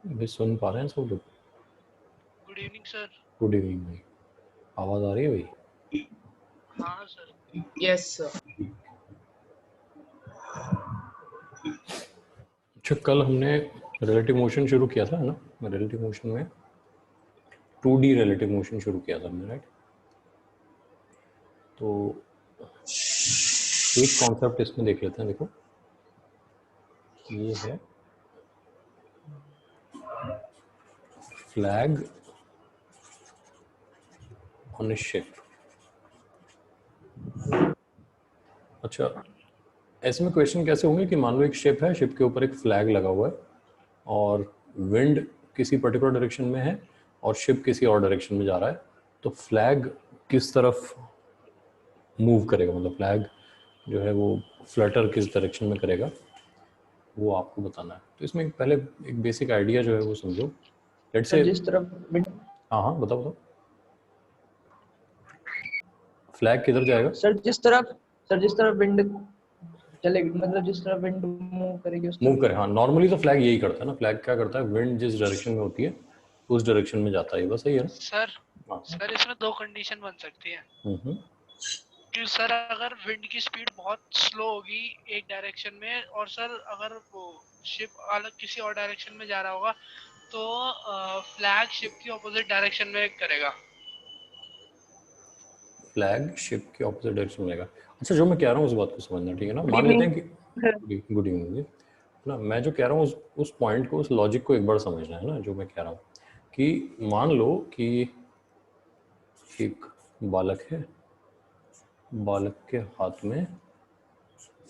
भी सुन पा रहे हैं सब लोग? Good evening sir. Good evening भाई, आवाज आ रही है भाई? हाँ सर। Yes sir. अच्छा, कल हमने रिलेटिव मोशन शुरू किया था ना? रिलेटिव मोशन में 2D रिलेटिव मोशन शुरू किया था हमने, राइट? तो एक कॉन्सेप्ट इसमें देख लेते हैं। देखो, ये है फ्लैग ऑन ए शिप। अच्छा, ऐसे में क्वेश्चन कैसे होंगे कि मान लो एक शिप है, शिप के ऊपर एक फ्लैग लगा हुआ है और विंड किसी पर्टिकुलर डायरेक्शन में है और शिप किसी और डायरेक्शन में जा रहा है, तो फ्लैग किस तरफ मूव करेगा? मतलब फ्लैग जो है वो फ्लटर किस डायरेक्शन में करेगा, वो आपको बताना है। तो इसमें पहले एक बेसिक आइडिया जो है वो समझो। लेट्स से जिस तरफ हाँ हाँ, बताओ बताओ। फ्लैग किधर जाएगा? सर जिस तरफ विंड चलेगी, मतलब जिस तरफ विंड मूव करेगी उस मूव तरफ। करे, हाँ। नॉर्मली तो फ्लैग यही करता है ना। फ्लैग क्या करता है? विंड जिस डायरेक्शन में होती है उस डायरेक्शन में जाता है। बस सही है ना? सर हाँ। सर इसमें दो कंडीशन बन सकती है हम्म। कि सर अगर विंड की स्पीड बहुत स्लो होगी एक डायरेक्शन में, और सर अगर वो शिप अलग किसी और डायरेक्शन में जा रहा होगा, तो फ्लैग शिप की ऑपोजिट डायरेक्शन में करेगा। फ्लैग शिप के ऑपोजिट डायरेक्शन में जाएगा। अच्छा, जो मैं कह रहा हूँ उस बात को समझना, ठीक है ना? मान लेते हैं कि गुड इवनिंग जी ना। मैं जो कह रहा हूँ उस पॉइंट को, उस लॉजिक को एक बार समझना है ना। जो मैं कह रहा हूँ कि मान लो कि एक बालक है, बालक के हाथ में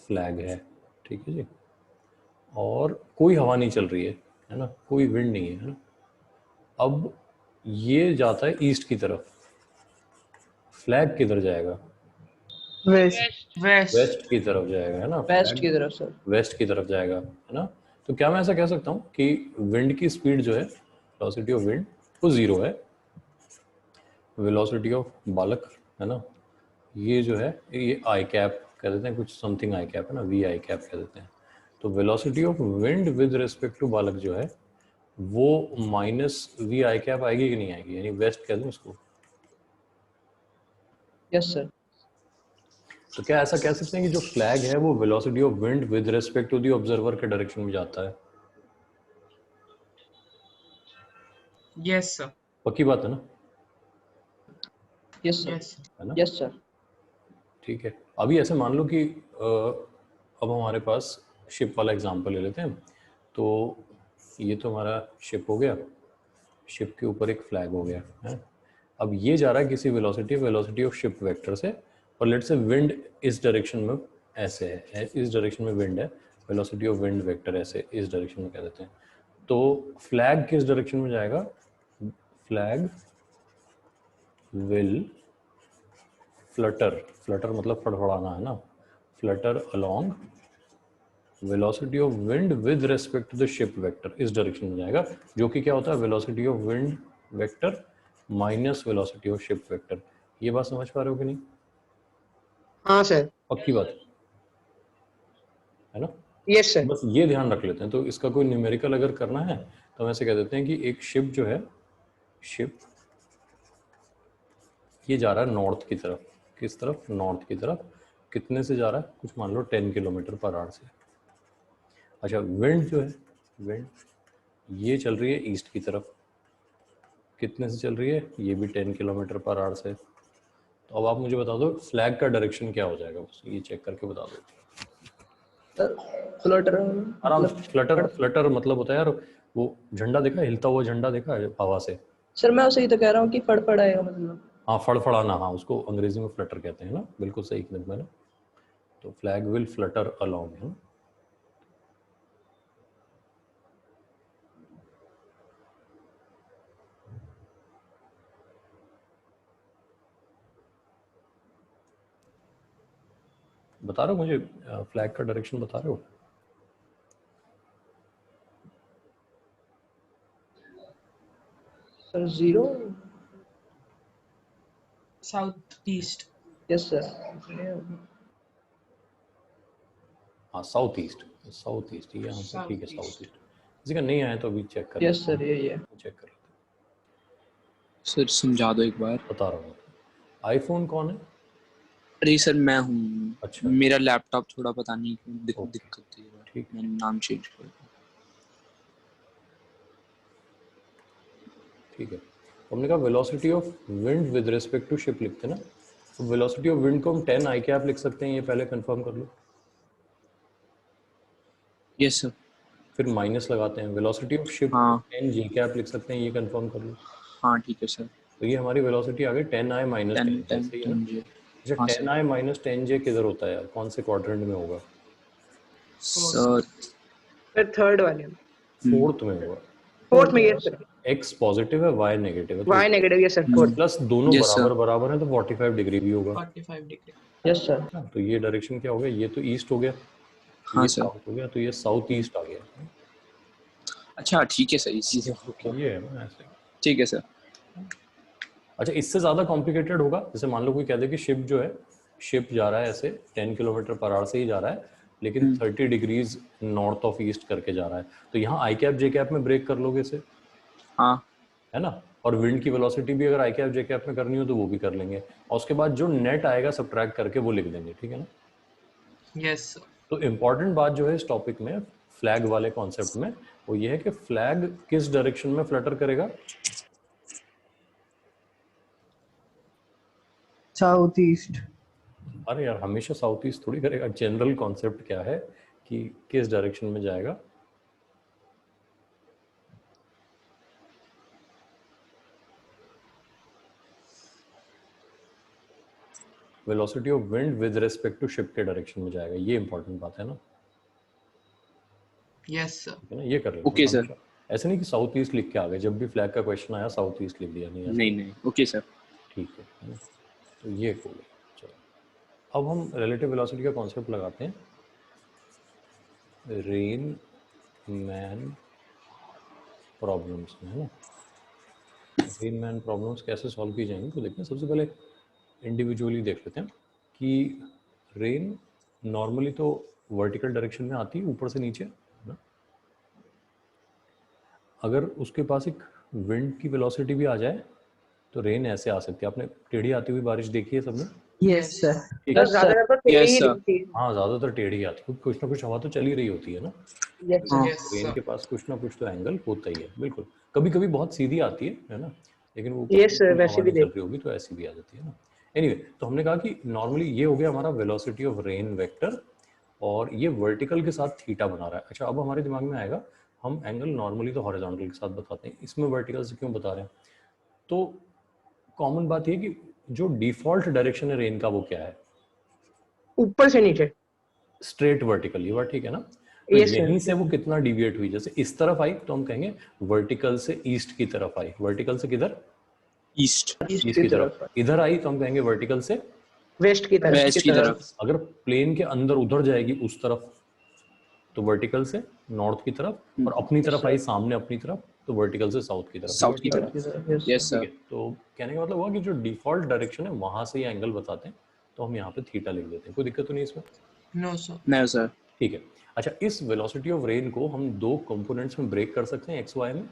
फ्लैग है, ठीक है जी, और कोई हवा नहीं चल रही है ना? कोई विंड नहीं है ना? अब ये जाता है ईस्ट की तरफ। फ्लैग किधर जाएगा? वेस्ट वेस्ट की तरफ जाएगा, है ना? वेस्ट की फ्लैग तरफ सर। वेस्ट की तरफ जाएगा, है ना? तो क्या मैं ऐसा कह सकता हूँ कि विंड की स्पीड जो है, वेलोसिटी ऑफ विंड, वो जीरो है। वेलोसिटी ऑफ बालक, है ना, ये जो है ये आई कैप कह देते हैं, कुछ समथिंग आई कैप है ना, वी आई कैप कह देते हैं। तो velocity of wind with respect to बालक जो है वो माइनस वी आई कैप आएगी कि नहीं आएगी? यानी वेस्ट कह दूं इसको। Yes sir. तो क्या ऐसा कह सकते हैं कि जो फ्लैग है वो velocity of wind with respect to the observer के डायरेक्शन में जाता है? Yes sir. पक्की बात है ना? Yes sir. है ना? Yes sir. ठीक है। अभी ऐसे मान लो कि अब हमारे पास शिप वाला एग्जांपल ले लेते हैं। तो ये तो हमारा शिप हो गया, शिप के ऊपर एक फ्लैग हो गया है। अब ये जा रहा है किसी वेलोसिटी ऑफ शिप वेक्टर से, और लेट्स से विंड इस डायरेक्शन में ऐसे है, इस डायरेक्शन में विंड है, वेलोसिटी ऑफ विंड वेक्टर ऐसे इस डायरेक्शन में कह देते हैं। तो फ्लैग किस डायरेक्शन में जाएगा? फ्लैग विल फ्लटर, फ्लटर मतलब फड़फड़ाना, है ना? Flutter along velocity of wind with respect to the ship vector, इस डायरेक्शन में जाएगा, जो कि क्या होता है? Velocity of wind vector minus velocity of ship vector. ये बात समझ पा रहे हो कि नहीं? हाँ सर। पक्की बात है ना? Yes sir. बस ये ध्यान रख लेते हैं। तो इसका कोई न्यूमेरिकल अगर करना है तो हम ऐसे कह देते हैं कि एक शिप जो है, शिप ये जा रहा है नॉर्थ की तरफ। किस तरफ? नॉर्थ की तरफ। कितने से जा रहा है? कुछ मान लो 10 किलोमीटर पर आवर से। अच्छा, विंड जो है, विंड ये चल रही है ईस्ट की तरफ। कितने से चल रही है? ये भी 10 किलोमीटर पर आवर से। तो अब आप मुझे बता दो फ्लैग का डायरेक्शन क्या हो जाएगा, बस ये चेक करके बता दो। फ्लटर आराम मतलब से। फ्लटर, फ्लटर मतलब होता है यार, वो झंडा देखा है, हिलता हुआ झंडा देखा है हवा से? सर मैं उसे ही तो कह रहा हूँ कि फड़फड़ आएगा मतलब। हाँ, फड़फड़ाना, हाँ, उसको अंग्रेजी में फ्लटर कहते हैं ना। बिल्कुल सही किया मैंने। तो फ्लैग विल फ्लटर अलोंग, है ना? बता रहे हो मुझे? फ्लैग का डायरेक्शन बता रहे हो? Sir zero. South east. Yes sir. हाँ, साउथ ईस्ट, साउथ ईस्ट ये आंसर ठीक है, साउथ ईस्ट। किसी का नहीं आया तो अभी चेक कर यस सर यही है। चेक कर लेते सर समझा दो एक बार। हैं। बता रहा हूँ। आईफोन कौन है? अरे सर मैं हूँ। अच्छा। मेरा लैपटॉप थोड़ा पता नहीं क्यों ओके। दिक्कत है। ठीक। मैंने नाम चेंज कर दिया। ठीक है, हमने कहा velocity of wind with respect to ship लिखते हैं ना, तो वेलोसिटी ऑफ विंड को हम 10 आई कैप लिख सकते हैं, ये पहले कंफर्म कर लो। Yes sir. फिर माइनस लगाते हैं, वेलोसिटी ऑफ शिप हाँ 10 जी कैप लिख सकते हैं, ये कंफर्म कर लो। हाँ ठीक है सर। तो ये हमारी वेलोसिटी आ गई 10 आई माइनस 10 जे, सही है ना? जी। अच्छा, हाँ 10 सर। आई माइनस 10 जे किधर होता है यार, कौन से क्वाड्रेंट में होगा? सर फिर थर्ड वाले में, फोर्थ में होगा। फोर्थ में, यस सर। एक्स पॉजिटिव है, वाई नेगेटिव है, तो Y negative, yes sir, fourth. Plus दोनों Yes, sir. बराबर बराबर है तो 45 डिग्री भी होगा। 45 degree. Yes sir. हाँ, तो ये डायरेक्शन क्या हो गया, ये तो ईस्ट हो गया, हाँ ये सर। साउथ हो गया, तो ये साउथ ईस्ट आ गया। अच्छा ठीक है सर, इसी से ये है ना ऐसे। ठीक है सर। अच्छा, इससे ज़्यादा कॉम्प्लिकेटेड होगा, जैसे मान लो कोई कह दे कि शिप जो है, शिप जा रहा है ऐसे 10 किलोमीटर पर आवर से ही जा रहा है, लेकिन 30 डिग्रीज नॉर्थ ऑफ ईस्ट करके जा रहा है, तो यहाँ आई कैप जे कैप में ब्रेक कर लोगे इसे, हाँ है ना? और विंड की वेलोसिटी भी अगर आई कैप जे कैप में करनी हो तो वो भी कर लेंगे, और उसके बाद जो नेट आएगा सब्ट्रैक्ट करके वो लिख देंगे, ठीक है ना? Yes, sir. तो इम्पॉर्टेंट बात जो है इस टॉपिक में, फ्लैग वाले कॉन्सेप्ट में, वो ये है कि फ्लैग किस डायरेक्शन में फ्लटर करेगा? South east. अरे यार, हमेशा साउथ ईस्ट थोड़ी करेगा, जनरल कॉन्सेप्ट क्या है कि किस डायरेक्शन में जाएगा? Velocity of wind with respect to ship के डायरेक्शन में जाएगा, ये इंपॉर्टेंट बात है ना, Yes, sir. ठीक है ना? ये कर लेते Okay, हैं sir. हमेशा। ऐसे नहीं कि साउथ ईस्ट लिख के आ गए, जब भी फ्लैग का क्वेश्चन आया साउथ ईस्ट लिख दिया, नहीं ऐसा। नहीं ओके सर। ठीक है ना? तो ये हो गया। चलो अब हम रिलेटिव वेलोसिटी का कॉन्सेप्ट लगाते हैं। रेन मैन प्रॉब्लम्स में, है ना? रेन मैन प्रॉब्लम्स कैसे सॉल्व की जाएंगी तो देखते हैं। सबसे पहले इंडिविजुअली देख लेते हैं कि रेन नॉर्मली तो वर्टिकल डायरेक्शन में आती है, ऊपर से नीचे, है ना? अगर उसके पास एक विंड की वेलोसिटी भी आ जाए तो रेन ऐसे आ सकती है। आपने टेढ़ी आती हुई बारिश देखी है सबने? Yes sir. ठीक सर है। ज्यादातर तो टेढ़ी Yes, ही sir. दिखती है। हाँ, ज़्यादातर टेढ़ी आती है क्योंकि कुछ ना कुछ हवा तो चल ही रही होती है ना, यस हाँ। Yes, rain sir. के पास कुछ ना कुछ तो एंगल होता ही है। बिल्कुल, कभी कभी बहुत सीधी आती है ना, लेकिन वो Yes, sir, कोई वैसे हवा भी नहीं चल रही होगी तो ऐसी भी आ जाती है ना। एनीवे, तो हमने कहा कि नॉर्मली ये हो गया हमारा वेलोसिटी ऑफ रेन वेक्टर, और ये वर्टिकल के साथ थीटा बना रहा है। अच्छा, अब हमारे दिमाग में आएगा हम एंगल नॉर्मली तो हॉरिजॉन्टल के साथ बताते हैं, इसमें वर्टिकल से क्यों बता रहे हैं? तो कॉमन बात ये कि जो डिफॉल्ट डायरेक्शन है रेन का वो क्या है? ऊपर से नीचे। स्ट्रेट वर्टिकल, ये बात ठीक है ना? तो Yes, sir. यहीं से वो कितना डिविएट हुई, जैसे इस तरफ आई तो हम कहेंगे वर्टिकल से ईस्ट की तरफ आई, वर्टिकल से किधर? ईस्ट। ईस्ट ईस्ट की तरफ। इधर आई तो हम कहेंगे वर्टिकल से वेस्ट की तरफ। वेस्ट की तरफ। अगर प्लेन के अंदर उधर जाएगी उस तरफ तो वर्टिकल से नॉर्थ की तरफ, और अपनी तरफ आई सामने अपनी तरफ तो वर्टिकल से साउथ की तरफ। साउथ की तरफ। यस यस ठीक सर। है, तो कहने का मतलब हुआ कि जो डिफॉल्ट डायरेक्शन है वहां से ये एंगल बताते हैं, तो हम यहाँ पे थीटा लिख देते हैं, कोई दिक्कत तो नहीं इसमें? No, sir. नहीं सर। ठीक है। अच्छा, इस वेलोसिटी ऑफ रेन को हम दो कंपोनेंट्स में ब्रेक कर सकते हैं, एक्स वाई में,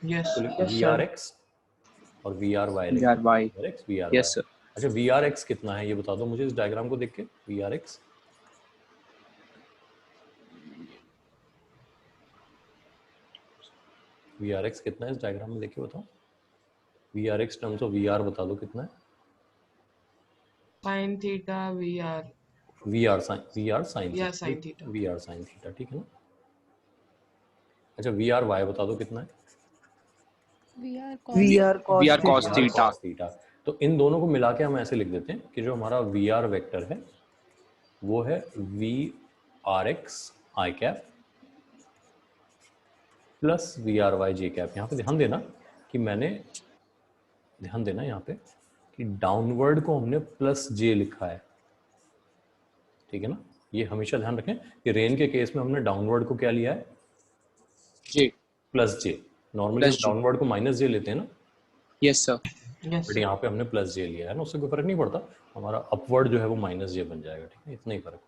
Yes, तो sir. वी आर एक्स और V R Y. VR Y. X V R yes sir. अच्छा, वी आर एक्स कितना है ये बता दो मुझे इस डायग्राम को देख के। वी आर एक्स कितना है इस डायग्राम में, देख के बताओ। V R X terms of V R बता दो कितना है? Sin theta, VR. V R sine Yeah, sin theta. V R sine theta, ठीक है ना? अच्छा, वी आर वाई बता दो कितना है? V R VR cos VR theta. cos theta. तो इन दोनों को मिला के हम ऐसे लिख देते हैं कि जो हमारा वी आर वेक्टर है वो है V R X I cap plus V R Y J cap. यहाँ पे ध्यान देना कि यहाँ पे कि डाउनवर्ड को हमने प्लस जे लिखा है, ठीक है ना? ये हमेशा ध्यान रखें कि रेन के केस में हमने डाउनवर्ड को क्या लिया है? जी। प्लस जे। नॉर्मली हम डाउनवर्ड को माइनस जे लेते हैं ना, yes sir. Yes, but sir. यहाँ पे हमने प्लस जे लिया है ना, उससे कोई फर्क नहीं पड़ता, हमारा अपवर्ड जो है वो माइनस जे बन जाएगा, ठीक है? इतना ही फर्क है।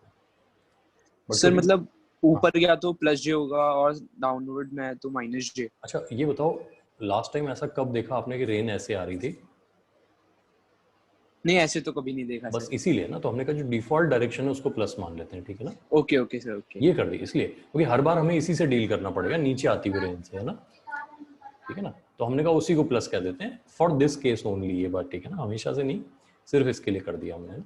सर मतलब ऊपर गया तो प्लस जे होगा और डाउनवर्ड में है तो माइनस जे। अच्छा ये बताओ लास्ट टाइम ऐसा कब देखा आपने कि रेन ऐसे आ रही थी? नहीं ऐसे तो कभी नहीं देखा बस सर। इसीलिए ना, तो हमने कहा जो डिफॉल्ट डायरेक्शन है उसको प्लस मान लेते हैं, ठीक है ना? Okay okay sir okay. ये कर दी इसलिए क्योंकि हर बार हमें इसी से डील करना पड़ेगा, नीचे आती हुई रेंज से, है ना? ठीक है ना, तो हमने कहा उसी को प्लस कह देते हैं फॉर दिस केस ओनली, ये बात ठीक है ना, हमेशा से नहीं, सिर्फ इसके लिए कर दिया हमने।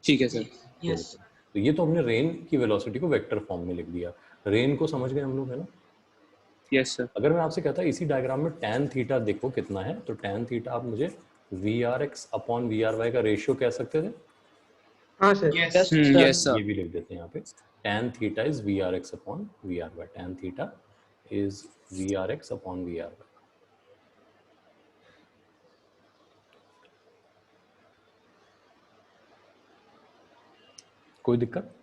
ठीक है सर। यस तो ये तो हमने रेन की वेलोसिटी को वेक्टर फॉर्म में लिख दिया। रेन को समझ गए हम लोग, है ना? Yes sir. अगर मैं आपसे कहता इसी डायग्राम में tan थीटा देखो कितना है, तो tan थीटा आप मुझे VRX अपॉन VRY का रेशियो कह सकते थे? हाँ सर। यस यस यस ये सर। भी लिख देते हैं यहाँ पे, tan theta is VRX upon VRY, tan theta is VRX upon VRY। कोई दिक्कत?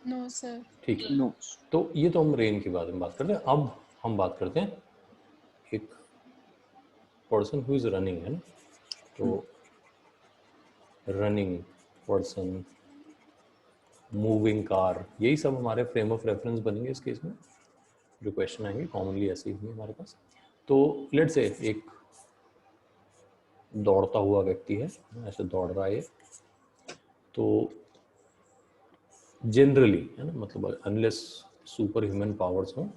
No sir. ठीक है, नो। तो ये तो हम रेन के बारे में बात करते हैं। अब हम बात करते हैं एक पर्सन हु इज रनिंग, है ना? तो रनिंग पर्सन, मूविंग कार, यही सब हमारे फ्रेम ऑफ रेफरेंस बनेंगे इस केस में, जो क्वेश्चन आएंगे कॉमनली ऐसे ही हमारे पास। तो लेट से एक दौड़ता हुआ व्यक्ति है, ऐसे दौड़ रहा है, तो जनरली, है ना, मतलब अनलेस सुपर ह्यूमन पावर्स हों,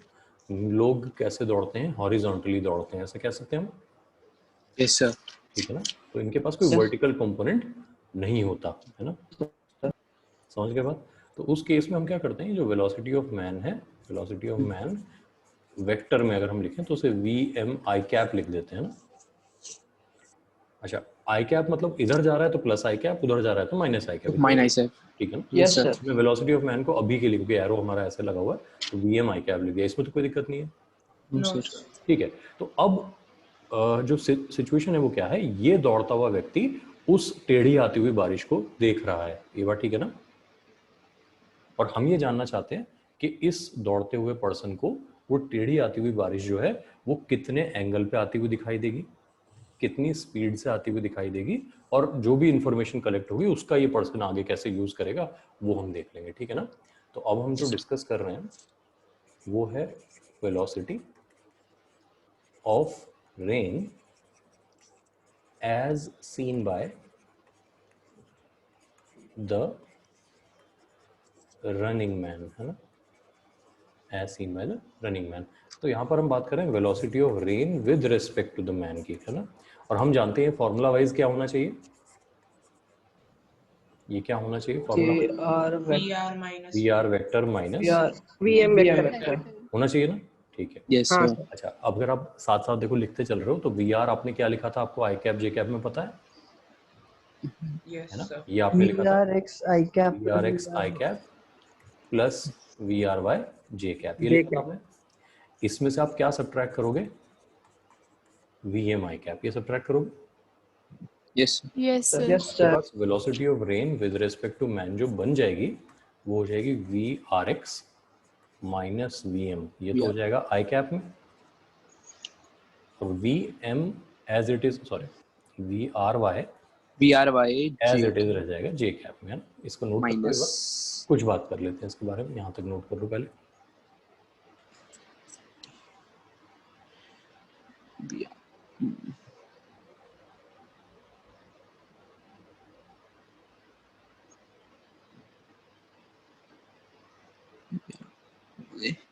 लोग कैसे दौड़ते हैं? हॉरिजॉन्टली दौड़ते हैं, ऐसे कह सकते हैं हम, यस सर। ठीक है ना? तो इनके पास कोई वर्टिकल कंपोनेंट नहीं होता, है ना? समझ गए बात? तो उस केस में हम क्या करते हैं, जो वेलोसिटी ऑफ मैन है, वेलोसिटी ऑफ मैन वेक्टर में अगर हम लिखें तो उसे VMI कैप लिख देते हैं ना। अच्छा, आई कैप मतलब इधर जा रहा है तो प्लस आई कैप, उधर जा रहा है तो माइनस आई कैप, माइनस सर। ठीक है ना? Yes sir. मैं वेलोसिटी ऑफ मैन को अभी के लिए, क्योंकि एरो हमारा ऐसे लगा हुआ है, तो VMI कैप लिख दिया, इसमें तो कोई दिक्कत नहीं है, नो सर। ठीक है? तो अब जो सिचुएशन है वो क्या है, ये दौड़ता हुआ व्यक्ति उस टेढ़ी आती हुई बारिश को देख रहा है, ये बात ठीक है ना? और हम ये जानना चाहते हैं कि इस दौड़ते हुए पर्सन को वो टेढ़ी आती हुई बारिश जो है वो कितने एंगल पे आती हुई दिखाई देगी, कितनी स्पीड से आती हुई दिखाई देगी, और जो भी इंफॉर्मेशन कलेक्ट होगी उसका ये पर्सन आगे कैसे यूज करेगा वो हम देख लेंगे, ठीक है ना? तो अब हम जो डिस्कस कर रहे हैं वो है velocity of rain as seen by the running man, है ना? As seen by the running man. तो यहाँ पर हम बात करें velocity of rain with respect to the man की, है ना? और हम जानते हैं फॉर्मूला वाइज क्या होना चाहिए, ये क्या होना चाहिए formula? VR vector minus VM VM vector vector होना चाहिए ना, ठीक है? यस हाँ सर। सर। अच्छा, अब अगर आप साथ साथ देखो लिखते चल रहे हो, तो VR आपने क्या लिखा था, आपको आई कैप जे कैप में पता है यस ना? सर। ये आपने लिखा था VRX I cap VRX I cap plus VRY J cap, ये J लिखा था cap। आपने। इसमें से आप क्या सब्ट्रैक्ट करोगे? VMI कैप, ये सब्ट्रैक्ट करोगे। Yes yes sir. यस आपके सर। पास velocity of rain with respect to man जो बन जाएगी वो हो जाएगी VRX माइनस VM, ये तो हो जाएगा आई कैप में, और VM as it is, sorry VRY VRY as J it is रह जाएगा जे कैप में, है ना? इसको नोट कर लो एक बार, माइनस कुछ बात कर लेते हैं इसके बारे में, यहाँ तक नोट कर लो पहले।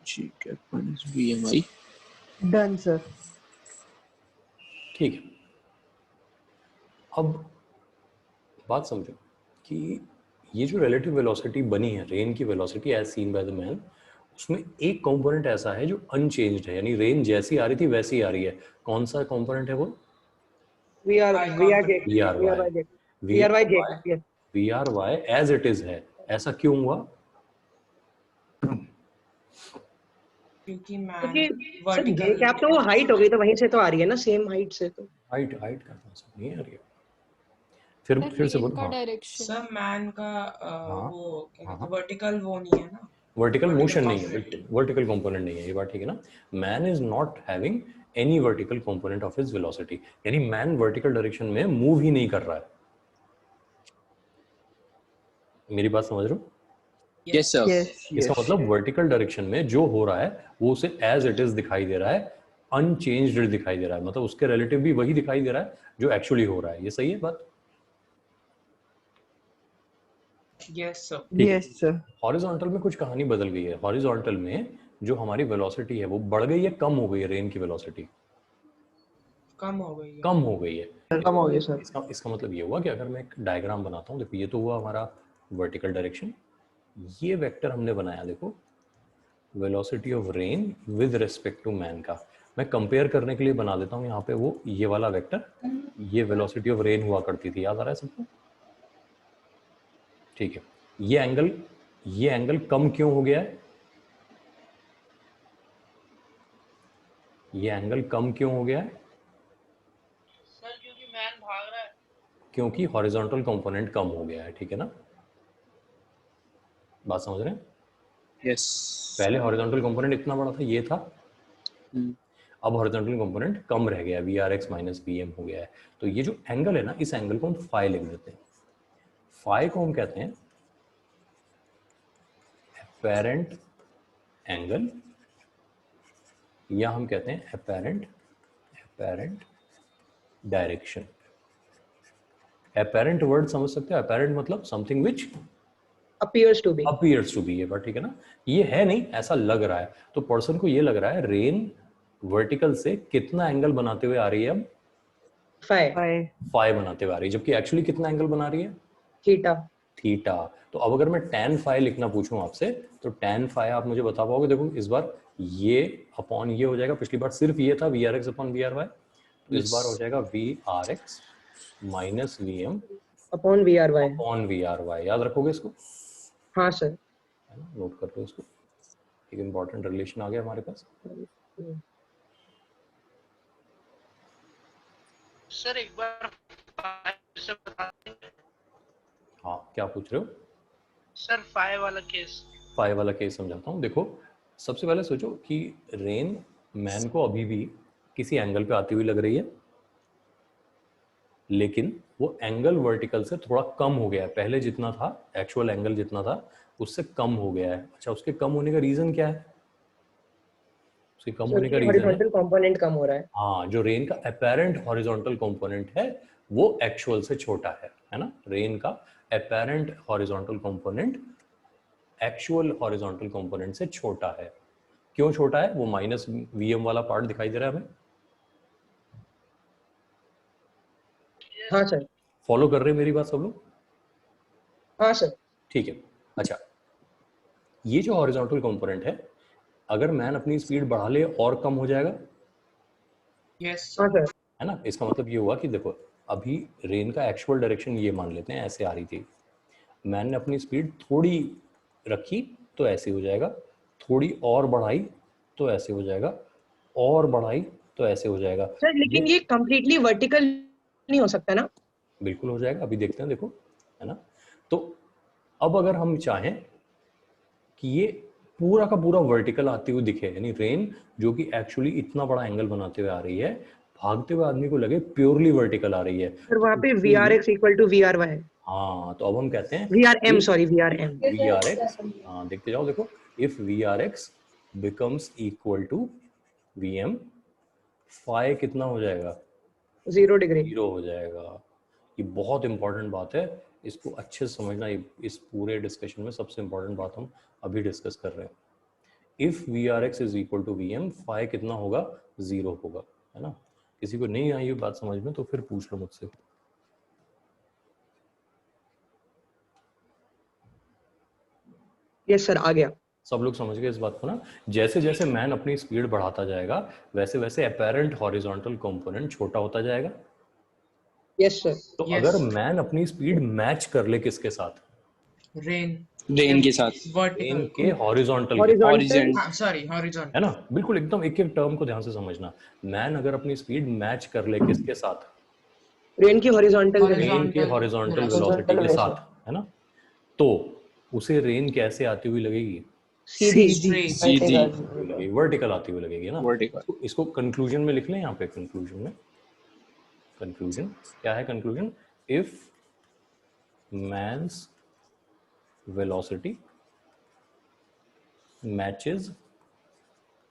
J cap minus VMI। Done sir. ठीक है, अब बात समझो कि ये जो रिलेटिव वेलोसिटी बनी है रेन की velocity as seen by the man, उसमें एक कंपोनेंट ऐसा है जो अनचेंज्ड है, यानी रेन जैसी आ रही थी वैसी आ रही है। कौन सा कंपोनेंट है वो? VRY J cap। Yes। VRY as it is है। ऐसा क्यों हुआ? क्योंकि मैन क्योंकि सर वर्टिकल J cap तो वो हाइट हो गई, तो वहीं से तो आ रही है ना, सेम हाइट से, तो हाइट का कॉन्सेप्ट नहीं आ रही है। फिर से बोलो। हाँ, डायरेक्शन सर मैन का हाँ, वो क्या कहते हाँ। हैं वर्टिकल वो नहीं है ना, वर्टिकल मोशन नहीं है, component। वर्टिकल कंपोनेंट नहीं है, ये बात ठीक है ना? Man is not having any vertical component of his velocity, यानी मैन वर्टिकल डायरेक्शन में मूव ही नहीं कर रहा है। मेरी बात समझ रहे हो? Yes, sir. इसका मतलब वर्टिकल डायरेक्शन में जो हो रहा है वो उसे एज इट इज दिखाई दे रहा है, अनचेंज्ड दिखाई दे रहा है, मतलब उसके रिलेटिव भी वही दिखाई दे रहा है जो एक्चुअली हो रहा है। ये सही है बात? Yes, sir. ठीक है। Yes, sir. हॉरिजॉन्टल में कुछ कहानी बदल गई है। हॉरिजॉन्टल में जो हमारी वेलोसिटी है वो बढ़ गई है, कम हो गई है? रेन की वेलोसिटी कम हो गई है। कम हो गई है। कम हो गई सर। इसका मतलब ये हुआ कि अगर मैं एक डायग्राम बनाता हूँ, देखो ये तो हुआ हमारा वर्टिकल डायरेक्शन, ये वेक्टर हमने बनाया, देखो velocity of rain with respect to man का। मैं कंपेयर करने के लिए बना देता हूँ यहाँ पे वो ये वाला वेक्टर, ये वेलोसिटी ऑफ रेन हुआ करती थी, याद आ रहा है सबको? ठीक है। ये एंगल कम क्यों हो गया है? ये एंगल कम क्यों हो गया है? सर क्योंकि मैन भाग रहा है। क्योंकि हॉरिजॉन्टल कंपोनेंट कम हो गया है, ठीक है ना? बात समझ रहे हैं? Yes. पहले हॉरिजॉन्टल कंपोनेंट इतना बड़ा था, ये था, अब हॉरिजॉन्टल कंपोनेंट कम रह गया, VRX माइनस VM हो गया है। तो ये जो एंगल है ना, इस एंगल को हम फाई लिख देते हैं। फाई को हम कहते हैं एपेरेंट एंगल, या हम कहते हैं एपेरेंट डायरेक्शन। एपेरेंट वर्ड समझ सकते हो? एपेरेंट मतलब something which Appears to be. Appears to be, ये बात ठीक है ना? ये है नहीं, ऐसा लग रहा है। तो पर्सन को ये लग रहा है रेन वर्टिकल से कितना एंगल बनाते हुए आ रही है, अब Phi. फाई बनाते हुए आ रही है, जबकि एक्चुअली कितना एंगल बना रही है? Theta. थीटा। तो अब अगर मैं tan फाई लिखना पूछूं आपसे, तो tan फाई आप मुझे बता पाओगे? देखो इस बार ये अपॉन ये हो जाएगा, पिछली बार सिर्फ ये था VRX अपॉन VRY, तो इस बार हो जाएगा VRX minus VM Upon VRY. Upon VRY। याद रखोगे इसको? हाँ सर। है ना, नोट कर लो इसको। एक इंपॉर्टेंट रिलेशन आ गया हमारे पास। सर एक बार से बता देंगे? हाँ, क्या पूछ रहे हो? सर फाइव वाला केस। फाई वाला केस समझाता हूँ। देखो सबसे पहले सोचो कि रेन मैन को अभी भी किसी एंगल पे आती हुई लग रही है, लेकिन वो एंगल वर्टिकल से थोड़ा कम हो गया है। पहले जितना था, एक्चुअल एंगल जितना था, उससे कम हो गया है। अच्छा, उसके कम होने का रीजन क्या है? उसके कम होने का रीजन है, हॉरिजॉन्टल कंपोनेंट कम हो रहा है। हाँ, जो रेन का अपेरेंट हॉरिजॉन्टल कंपोनेंट है वो एक्चुअल से छोटा है ना? रेन का apparent horizontal component actual horizontal component से छोटा है। क्यों छोटा है? वो माइनस VM वाला पार्ट दिखाई दे रहा है हमें। हाँ सर। फॉलो कर रहे हैं मेरी बात सब लोग? हाँ सर। ठीक है। अच्छा, ये जो हॉरिजॉन्टल कंपोनेंट है, अगर मैन अपनी स्पीड बढ़ा ले और कम हो जाएगा, Yes, हाँ sir. सर। है ना? इसका मतलब ये हुआ कि देखो अभी रेन का एक्चुअल डायरेक्शन ये मान लेते हैं ऐसे आ रही थी, मैन ने अपनी स्पीड थोड़ी रखी तो ऐसे हो जाएगा, थोड़ी और बढ़ाई तो ऐसे हो जाएगा, और बढ़ाई तो ऐसे हो जाएगा। सर लेकिन ये कंप्लीटली वर्टिकल नहीं हो सकता ना? बिल्कुल हो जाएगा, अभी देखते हैं, देखो, है ना? तो अब अगर हम चाहें कि ये पूरा का पूरा वर्टिकल आते हुए दिखे, यानी रेन जो कि एक्चुअली इतना बड़ा एंगल बनाते हुए आ रही है, भागते हुए आदमी को लगे प्योरली वर्टिकल आ रही है, सर वहाँ पे VRX इक्वल टू VRY है। हाँ, तो अब हम कहते हैं VRM, सॉरी VRM। VRX, हाँ देखते जाओ, देखो if VRX becomes equal to VM, phi कितना हो जाएगा? 0 डिग्री। 0 हो जाएगा। ये बहुत इंपॉर्टेंट बात है, इसको अच्छे से समझना। इस पूरे डिस्कशन में सबसे इंपॉर्टेंट बात हम अभी डिस्कस कर रहे हैं। If VRX is equal to VM, phi कितना होगा? 0 होगा, है ना? किसी को नहीं आई ये बात समझ में तो फिर पूछ लो मुझसे। यस सर, आ गया। सब लोग समझ गए इस बात को ना? जैसे जैसे मैन अपनी स्पीड बढ़ाता जाएगा, वैसे वैसे अपेरेंट हॉरिजॉन्टल कंपोनेंट छोटा होता जाएगा। Yes sir. तो Yes. अगर मैन अपनी स्पीड मैच कर ले किसके साथ? Rain. रेन के साथ, रेन Vertical. के हॉरिजॉन्टल, हॉरिजॉन्टल। Sorry, horizontal. है ना? बिल्कुल एकदम एक एक टर्म को ध्यान से समझना। मैन अगर अपनी स्पीड मैच कर ले किसके साथ? रेन की हॉरिजॉन्टल रेन के हॉरिजॉन्टल वेलोसिटी के साथ, है ना? तो उसे रेन कैसे आती हुई लगेगी? सीधी। सीधी, लगेगी, वर्टिकल आती हुई लगेगी, है ना? वर्टिकल। इसको कंक्लूजन में लिख लें यहाँ पे। कंक्लूजन में, कंक्लूजन क्या है? Conclusion, if man's velocity matches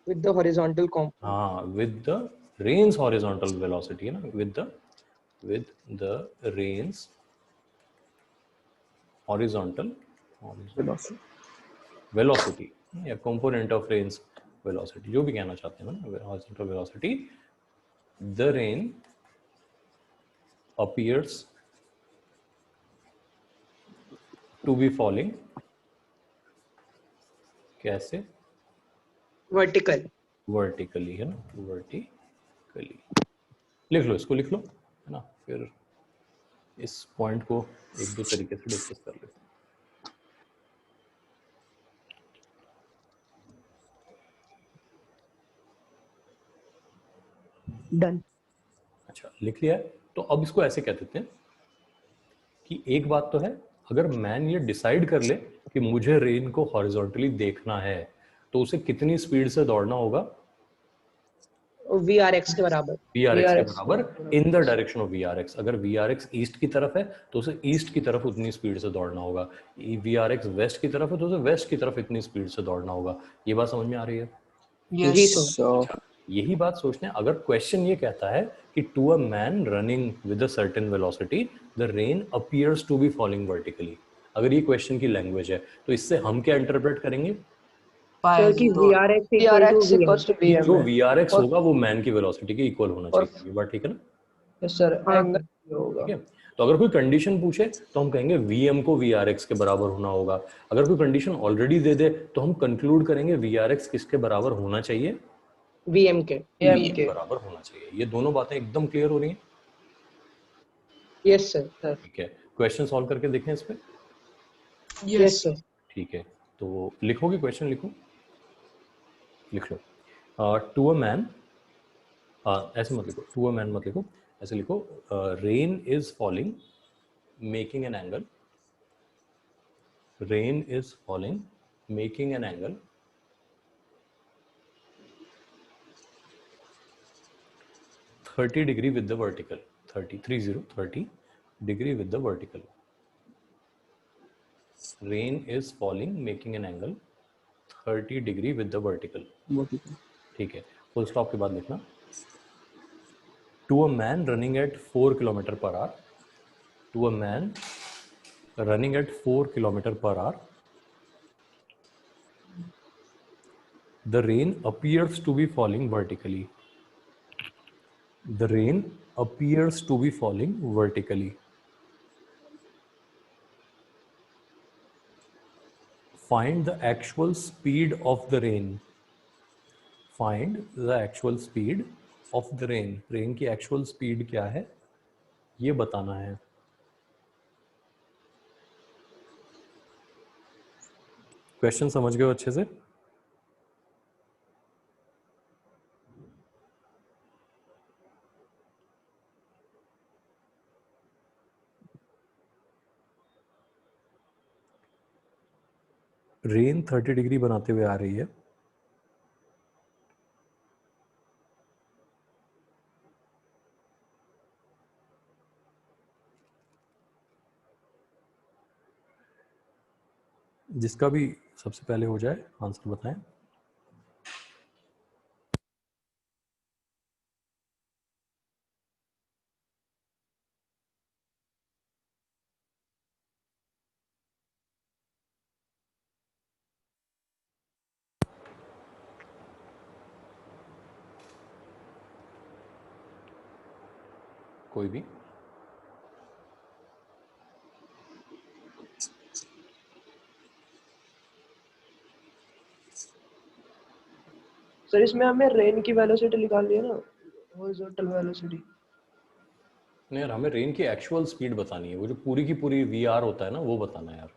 with the horizontal component. with the rain's horizontal velocity, है ना, with the rain's horizontal velocity या component of rain's velocity, जो भी कहना चाहते हैं ना, horizontal velocity, the rain appears to be falling कैसे, Vertical. वर्टिकली, है ना, वर्टिकली। लिख लो, इसको लिख लो, है ना, फिर इस पॉइंट को एक दो तरीके से डिस्कस कर लेते हैं। Done. अच्छा, लिख लिया है, तो अब इसको ऐसे कह देते हैं कि एक बात तो है, अगर मैन ये डिसाइड कर ले कि मुझे रेन को हॉरिजॉन्टली देखना है, तो उसे कितनी स्पीड से दौड़ना होगा, VRX के बराबर। VRX के बराबर in the direction of VRX। अगर VRX ईस्ट की तरफ है तो उसे ईस्ट की तरफ उतनी स्पीड से दौड़ना होगा, VRX वेस्ट की तरफ है तो उसे वेस्ट की तरफ इतनी स्पीड से दौड़ना होगा। ये बात समझ में आ रही है? जी Yes. सर। यही बात सोचते हैं, अगर क्वेश्चन ये कहता है कि to a man running with a certain velocity the rain appears to be falling vertically, अगर ये क्वेश्चन की लैंग्वेज है, तो इससे हम क्या इंटरप्रेट करेंगे? सर कि VRX equals to VM। जो VRX होगा वो मैन की वेलोसिटी के इक्वल होना चाहिए। ये बात ठीक है ना? यस सर, हाँ। एंगल होगा। ठीक है, तो अगर कोई कंडीशन पूछे तो हम कहेंगे VM को VRX के बराबर होना होगा। अगर कोई कंडीशन ऑलरेडी दे दे तो हम कंक्लूड करेंगे VRX किसके बराबर होना चाहिए? VM के। VM के बराबर होना चाहिए। ये दोनों बातें एकदम क्लियर हो रही हैं? Yes sir. ठीक है, क्वेश्चन सॉल्व करके देखें इस पे। Yes sir. ठीक है, तो लिखोगे, क्वेश्चन लिखो, लिख लो। टू अ मैन, ऐसे मत लिखो, टू अ मैन मत लिखो, ऐसे लिखो, rain is falling making an angle, rain is falling making an angle 30 degree with the vertical, 30 degree with the vertical. Rain is falling making an angle 30 degree with the vertical. ठीक है, full stop के बाद लिखना, to a man running at 4 kilometre per hour, to a man running at 4 kilometre per hour, the rain appears to be falling vertically, the rain appears to be falling vertically. Find the actual speed of the rain. Find the actual speed of the rain. Rain की actual speed क्या है ये बताना है। Question समझ गए हो अच्छे से? रेन 30 डिग्री बनाते हुए आ रही है, जिसका भी सबसे पहले हो जाए आंसर बताएं। कोई भी? सर इसमें हमें रेन की वेलोसिटी निकालनी है ना, हॉरिजॉन्टल वेलोसिटी। नहीं यार, हमें रेन की एक्चुअल स्पीड बतानी है, वो जो पूरी की पूरी VR होता है ना वो बताना है यार,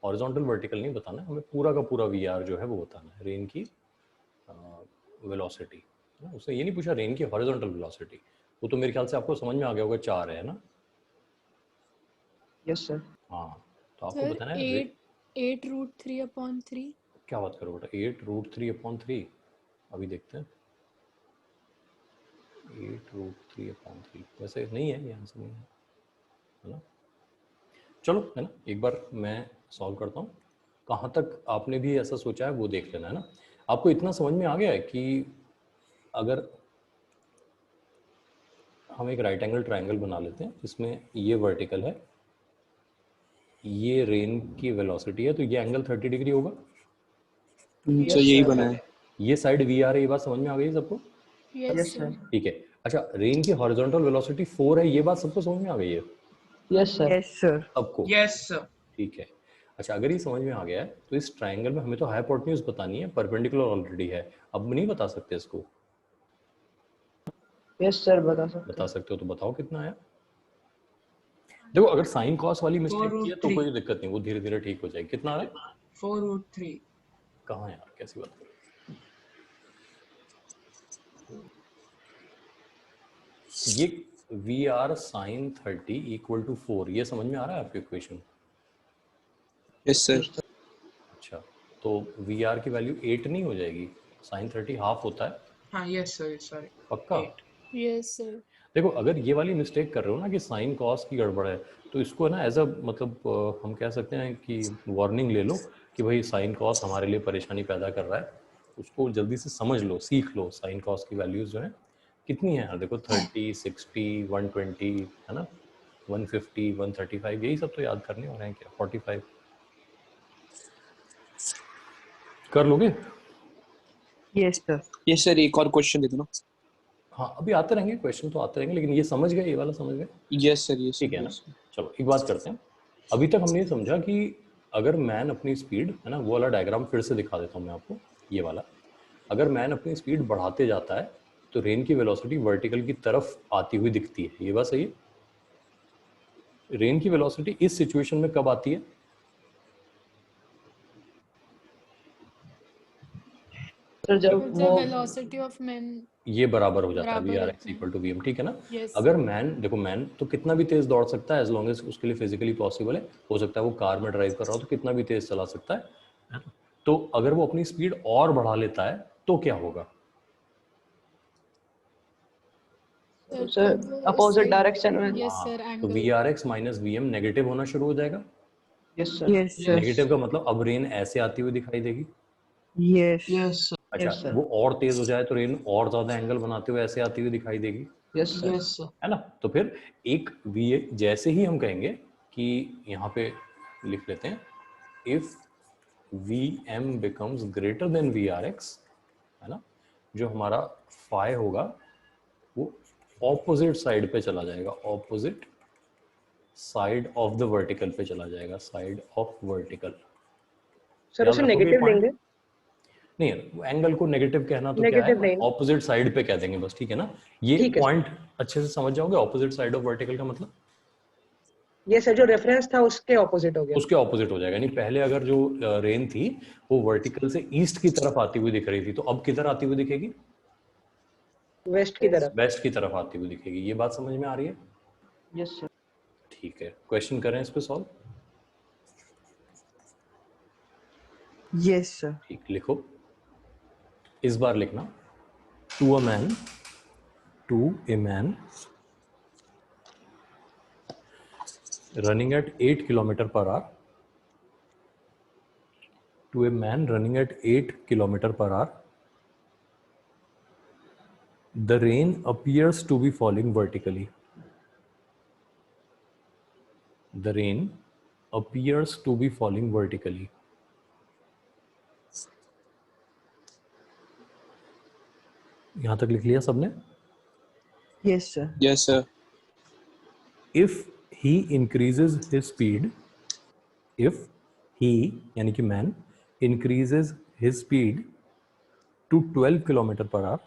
हॉरिजॉन्टल वर्टिकल नहीं बताना है, हमें पूरा का पूरा VR जो है वो बताना है, रेन की वेलोसिटी। उसने ये नहीं पूछा रेन की हॉरिजॉन्टल वेलोसिटी, वो तो मेरे ख्याल से आपको समझ में आ गया होगा, 4 है ना? Yes sir. हाँ, तो आपको सर बताना है 8√3/3। क्या बात करो बेटा, 8√3/3? अभी देखते हैं, 8√3/3 वैसे नहीं है, ये आंसर नहीं है, है ना? चलो है ना, एक बार मैं सॉल्व करता हूँ, कहाँ तक आपने भी ऐसा सोचा है वो देख लेना है ना। आपको इतना समझ में आ गया है कि अगर हम एक राइट एंगल ट्रायंगल बना लेते हैं जिसमें ये वर्टिकल है, ये रेन की वेलोसिटी है, तो ये एंगल 30 डिग्री होगा। तो यही बना है। ये साइड वी आर है, ये बात समझ में आ गई सबको? Yes sir. ठीक है। अच्छा, रेन की हॉरिजॉन्टल वेलोसिटी 4 है, ये बात सबको समझ में आ गई है? Yes sir. Yes sir. सबको? Yes sir. ठीक है। अच्छा, अगर ये समझ में आ गया है तो इस ट्रायंगल में हमें तो हाइपोटेन्यूज बतानी है, परपेंडिकुलर ऑलरेडी है, अब नहीं बता सकते इसको? यस सर, बता सकते हो तो बताओ कितना है। देखो, अगर साइन कॉस वाली मिस्टेक की है तो 4√3 कोई दिक्कत नहीं, वो धीरे धीरे ठीक हो जाएगी। कितना है? 4√3। कहाँ यार, कैसी बात कर रहे हो? ये V R sine 30 equal to 4, ये समझ में आ रहा है आपकी इक्वेशन? Yes sir. अच्छा, तो वी आर की वैल्यू 8 नहीं हो जाएगी? साइन 30 हाफ होता है। हाँ यस सर, सॉरी। पक्का? 8। Yes sir. देखो, अगर ये वाली मिस्टेक कर रहे हो ना कि साइन कॉस की गड़बड़ है, तो इसको ना एज अ मतलब हम कह सकते हैं कि वार्निंग ले लो कि भाई साइन कॉस हमारे लिए परेशानी पैदा कर रहा है, उसको जल्दी से समझ लो, सीख लो। साइन कॉस की वैल्यूज जो है कितनी है यार, देखो 30, 60, 120 है ना, 150, 135, यही सब तो याद करने हो रहे हैं क्या? 45 कर लोगे? Yes sir. यस सर, एक और क्वेश्चन दे दो ना। हाँ, अभी आते रहेंगे क्वेश्चन, तो आते रहेंगे, लेकिन ये समझ गए, ये वाला समझ गए? यस सर, यस ठीक है ना। चलो एक बात करते हैं, अभी तक हमने ये समझा कि अगर मैन अपनी स्पीड है ना, वो वाला डायग्राम फिर से दिखा देता हूँ मैं आपको, ये वाला। अगर मैन अपनी स्पीड बढ़ाते जाता है तो रेन की वेलोसिटी वर्टिकल की तरफ आती हुई दिखती है, ये बात सही है? रेन की वेलोसिटी इस सिचुएशन में कब आती है? सर जब वो वेलोसिटी ऑफ मैन ये बराबर हो जाता है वी बराबर आर होता एक्स है। इक्वल टू वी एम, ठीक है ना। Yes, अगर sir. मैन, देखो मैन तो कितना भी तेज दौड़ सकता है एज लॉन्ग एज उसके लिए फिजिकली पॉसिबल है, हो सकता है वो कार में ड्राइव कर रहा हो तो कितना भी तेज चला सकता है ना? तो अगर वो अपनी स्पीड और बढ़ा लेता है तो क्या होगा? सर अपोजिट डायरेक्शन में। यस सर, तो V R X minus V M negative होना शुरू हो जाएगा। Yes sir. Yes sir. Negative का मतलब अब रेन ऐसे आती हुई दिखाई देगी। यस। Yes sir. अच्छा, Yes, sir. वो और तेज हो जाए तो रेन और ज्यादा एंगल बनाते हुए ऐसे आती हुई दिखाई देगी, यस सर। Yes sir. है ना। तो फिर एक वी, जैसे ही हम कहेंगे कि यहाँ पे लिख लेते हैं, if V M becomes greater than V R X, है ना, जो हमारा फाई होगा वो ऑपोजिट साइड पे चला जाएगा, opposite side of the vertical पे चला जाएगा, साइड ऑफ वर्टिकल। सर उसे नेगेटिव लेंगे? नहीं, एंगल को नेगेटिव कहना तो क्या नेगेटिव है, नहीं। ऑपोजिट साइड पे कह देंगे बस, ठीक है ना। ये ठीक है। पॉइंट अच्छे से समझ जाओगे, ऑपोजिट साइड ऑफ वर्टिकल का मतलब ये सर जो रेफरेंस था उसके ऑपोजिट हो गया। उसके ऑपोजिट हो जाएगा। यानी पहले अगर जो रेन थी वो वर्टिकल से ईस्ट की तरफ आती हुई दिख रही थी, तो अब किधर आती हुई दिखेगी? वेस्ट की तरफ। वेस्ट की तरफ आती हुई दिखेगी। ये बात समझ में आ रही है? Yes sir. ठीक है, क्वेश्चन करें इस पे सॉल्व। Yes sir. ठीक, लिखो, इस बार लिखना, to a man running at 8 kilometer per hour, to a man running at 8 kilometer per hour, the rain appears to be falling vertically. The rain appears to be falling vertically. यहां तक लिख लिया सबने? Yes sir. Yes sir. If he increases his speed, if he यानी कि man increases his speed to 12 kilometer per hour,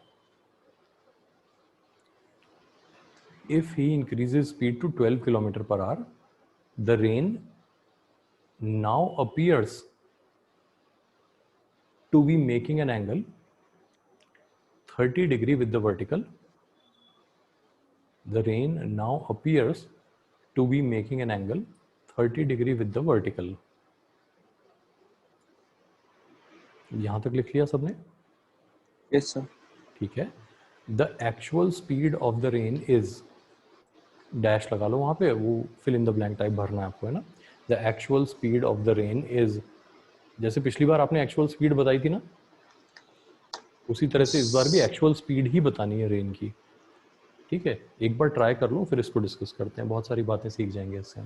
if he increases speed to 12 kilometer per hour, the rain now appears to be making an angle 30 degree with the vertical. The rain now appears to be making an angle 30 degree with the vertical. यहां तक लिख लिया सबने? Yes sir. ठीक है। The actual speed of the rain is, dash लगा लो वहां पे, वो fill in the blank type भरना है आपको, है ना। The actual speed of the rain is, जैसे पिछली बार आपने एक्चुअल स्पीड बताई थी ना, उसी तरह से इस बार भी एक्चुअल स्पीड ही बतानी है रेन की। ठीक है, एक बार ट्राई कर लो, फिर इसको डिस्कस करते हैं, बहुत सारी बातें सीख जाएंगे इससे।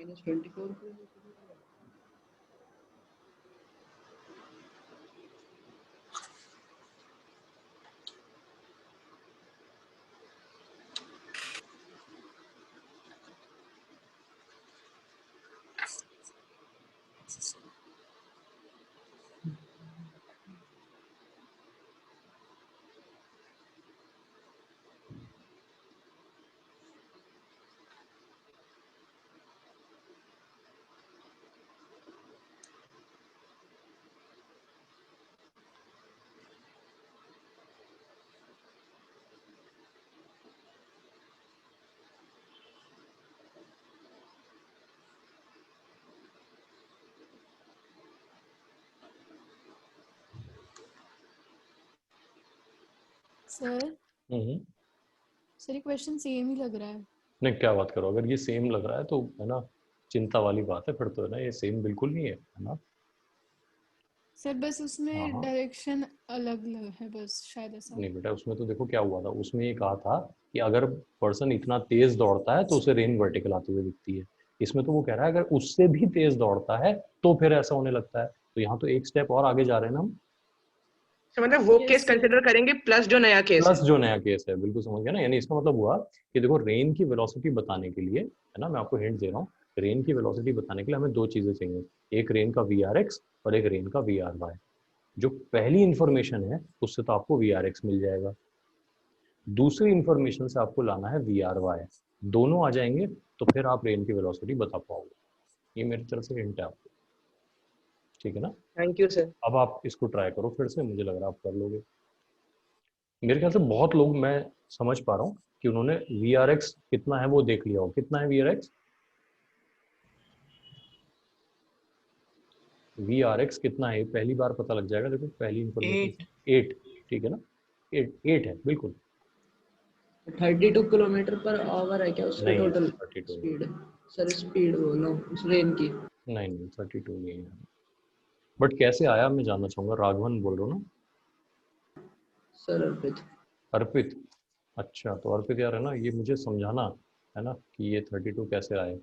-24 सर सर ये क्वेश्चन सेम ही लग रहा है। नहीं, क्या बात करो, अगर ये सेम लग रहा है तो है ना, चिंता वाली बात है फिर तो, है ना, ये सेम बिल्कुल नहीं है ना। सर बस हाँ, उसमें हाँ। डायरेक्शन अलग अलग है, बस शायद ऐसा। नहीं बेटा, उसमें तो देखो क्या हुआ था, उसमें ये कहा था कि अगर पर्सन इतना तेज दौड़ता है तो उसे रेन वर्टिकल आती हुई दिखती है। इसमें तो वो कह रहा है अगर उससे भी तेज दौड़ता है तो फिर ऐसा होने लगता है। तो यहाँ तो एक स्टेप और आगे जा रहे हैं ना हम। तो मतलब वो Yes, केस sir. कंसिडर करेंगे प्लस जो नया केस प्लस है। जो नया केस है, बिल्कुल समझ गया ना। यानी इसका मतलब हुआ कि देखो, रेन की वेलोसिटी बताने के लिए, है ना, मैं आपको हिंट दे रहा हूँ, रेन की वेलोसिटी बताने के लिए हमें दो चीजें चाहिए, एक रेन का VRX और एक रेन का VRY। जो पहली इंफॉर्मेशन है उससे तो आपको VRX मिल जाएगा, दूसरी इंफॉर्मेशन से आपको लाना है VRY। दोनों आ जाएंगे तो फिर आप रेन की वेलोसिटी बता पाओगे। ये मेरी तरफ से हिंट है आपको, ठीक है ना। Thank you sir. अब आप इसको ट्राई करो फिर से, मुझे लग रहा है आप कर लोगे। मेरे ख्याल से बहुत लोग, मैं समझ पा रहा हूँ कि उन्होंने VRX कितना है वो देख लिया हो। कितना है VRX? VRX कितना है पहली बार पता लग जाएगा। देखो पहली इंफॉर्मेशन 8, ठीक है ना, 8 है बिल्कुल। 32 किलोमीटर पर आवर है क्या उसकी नहीं, टोटल 32 स्पीड? सर स्पीड बोलो उस रेन की। नहीं 32 नहीं है। बट कैसे आया मैं जानना चाहूंगा। राघवन बोल रहे हो ना? सर अर्पित। अर्पित, अच्छा तो अर्पित यार, है ना, ये मुझे समझाना, है ना, कि ये 32 कैसे आए।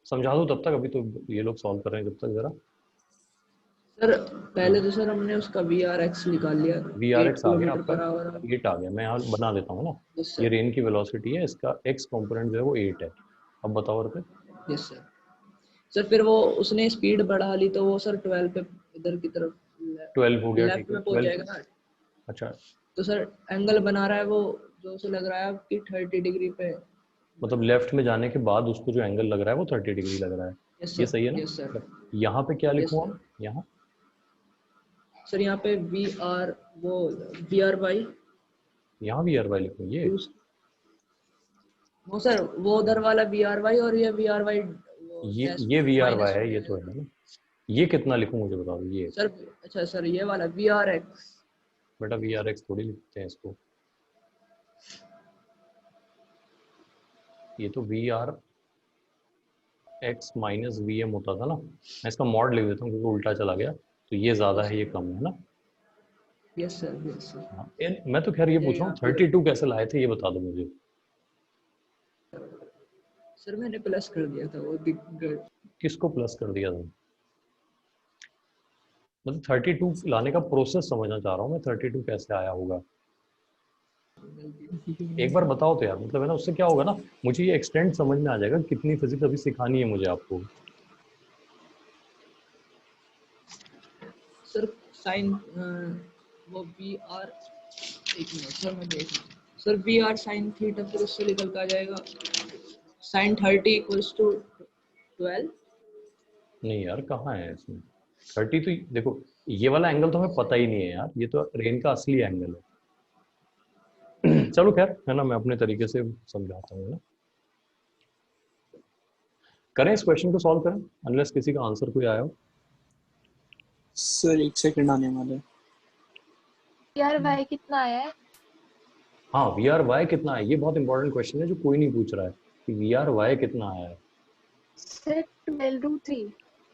समझा दो तब तक, अभी तो ये लोग सॉल्व कर रहे हैं जब तक, जरा। सर पहले तो सर हमने उसका VRX निकाल लिया, 8 VRX आ गया किलोमीटर आपका, पर आवर। 8 आ गया। मैं यहाँ बना देता हूँ ना, यस ये सर। रेन की वेलोसिटी है, इसका x कंपोनेंट जो है वो 8 है। अब बताओ अर्पित। Yes sir. सर फिर वो उसने स्पीड बढ़ा ली तो वो सर 12 पे इधर की तरफ 12 हो गया, लेफ्ट ठीक है, में पहुंच 12। जाएगा ना। अच्छा, तो सर एंगल बना रहा है वो, जो उसे लग रहा है कि 30 डिग्री पे। मतलब लेफ्ट में जाने के बाद उसको जो एंगल लग रहा है वो 30 डिग्री लग रहा है। यस ये सर। सही है ना? Yes sir. यहाँ पे क्या यस लिखूँ सर। हम यहाँ? सर यहाँ पे वो VRY। यहाँ VRY लिखूँ ये? वो सर वो उधर वाला VRY और ये VRY वो डैश ये VRY माइनस है, में ये है। तो है ना। ये कितना लिखूँ मुझे बता दो ये। सर अच्छा सर ये वाला VRX। बेटा VRX थोड़ी लिखते हैं इसको, ये तो VRX माइनस VM होता था ना। मैं इसका मॉड लिख देता हूँ क्योंकि उल्टा चला गया। तो ये ज़्यादा है, ये कम है ना। Yes sir. Yes sir. हाँ, मैं तो खैर ये पूछ रहा हूँ 32 कैसे लाए थे, ये बता दो मुझे। सर मैंने प्लस कर दिया था वो दिख गया। किसको प्लस कर दिया था? मतलब 32 लाने का प्रोसेस समझना चाह रहा हूँ मैं, 32 कैसे आया होगा। एक बार बताओ तो यार, मतलब है ना, उससे क्या होगा ना, मुझे ये एक्सटेंड समझ में आ जाएगा कितनी फिजिक्स अभी सिखानी है मुझे आपको। सर साइन वो VR, एक मिनट सर मैं देख रहा हूँ। सर VR साइन थीटा फिर उससे निकल कर आ जाएगा साइन 30 इक्वल्स टू 12। नहीं यार, कहाँ है इसमें 30? तो देखो ये वाला एंगल तो हमें पता ही नहीं है यार, ये तो रेन का असली एंगल है। चलो खैर है ना, मैं अपने तरीके से समझाता हूँ ना। करें इस क्वेश्चन को सॉल्व करें, अनलेस किसी का आंसर कोई आया हो। सर 1 सेकंड आने वाला है। यार वाई कितना आया है? हाँ वी आर वाई कितना है, ये बहुत इंपॉर्टेंट क्वेश्चन है जो कोई नहीं पूछ रहा है कि वी आर वाई कितना आया है। सर 12√3।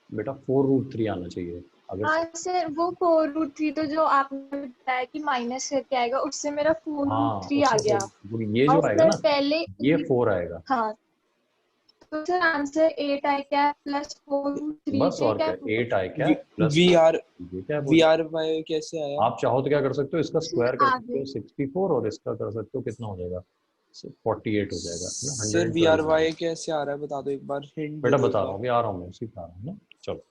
बेटा 4√3 आना चाहिए अगर। हाँ सर वो 4√3 तो जो आपने बताया कि माइनस करके आएगा उससे मेरा हाँ 4√3 आ गया। ये जो और आएगा सर ना, पहले ये 4 आएगा। हाँ तो सर आंसर 8 आई क्या प्लस 4√3 बस से और क्या क्या, 8 आई क्या प्लस वी आर ये क्या वी बोल, आर वाई कैसे आया? आप चाहो तो क्या कर सकते हो, इसका स्क्वायर कर सकते आगे हो 64 और इसका कर सकते हो कितना हो जाएगा 48 हो जाएगा ना, सर वी 112 आर हो वाई जाएगा। कैसे आ रहा है बता दो एक बार, हिंट दे बेटा दो एक बता रहा बार। हूँ, अभी आ रहा हूँ मैं, उसी पे आ रहा हूँ ना। चलो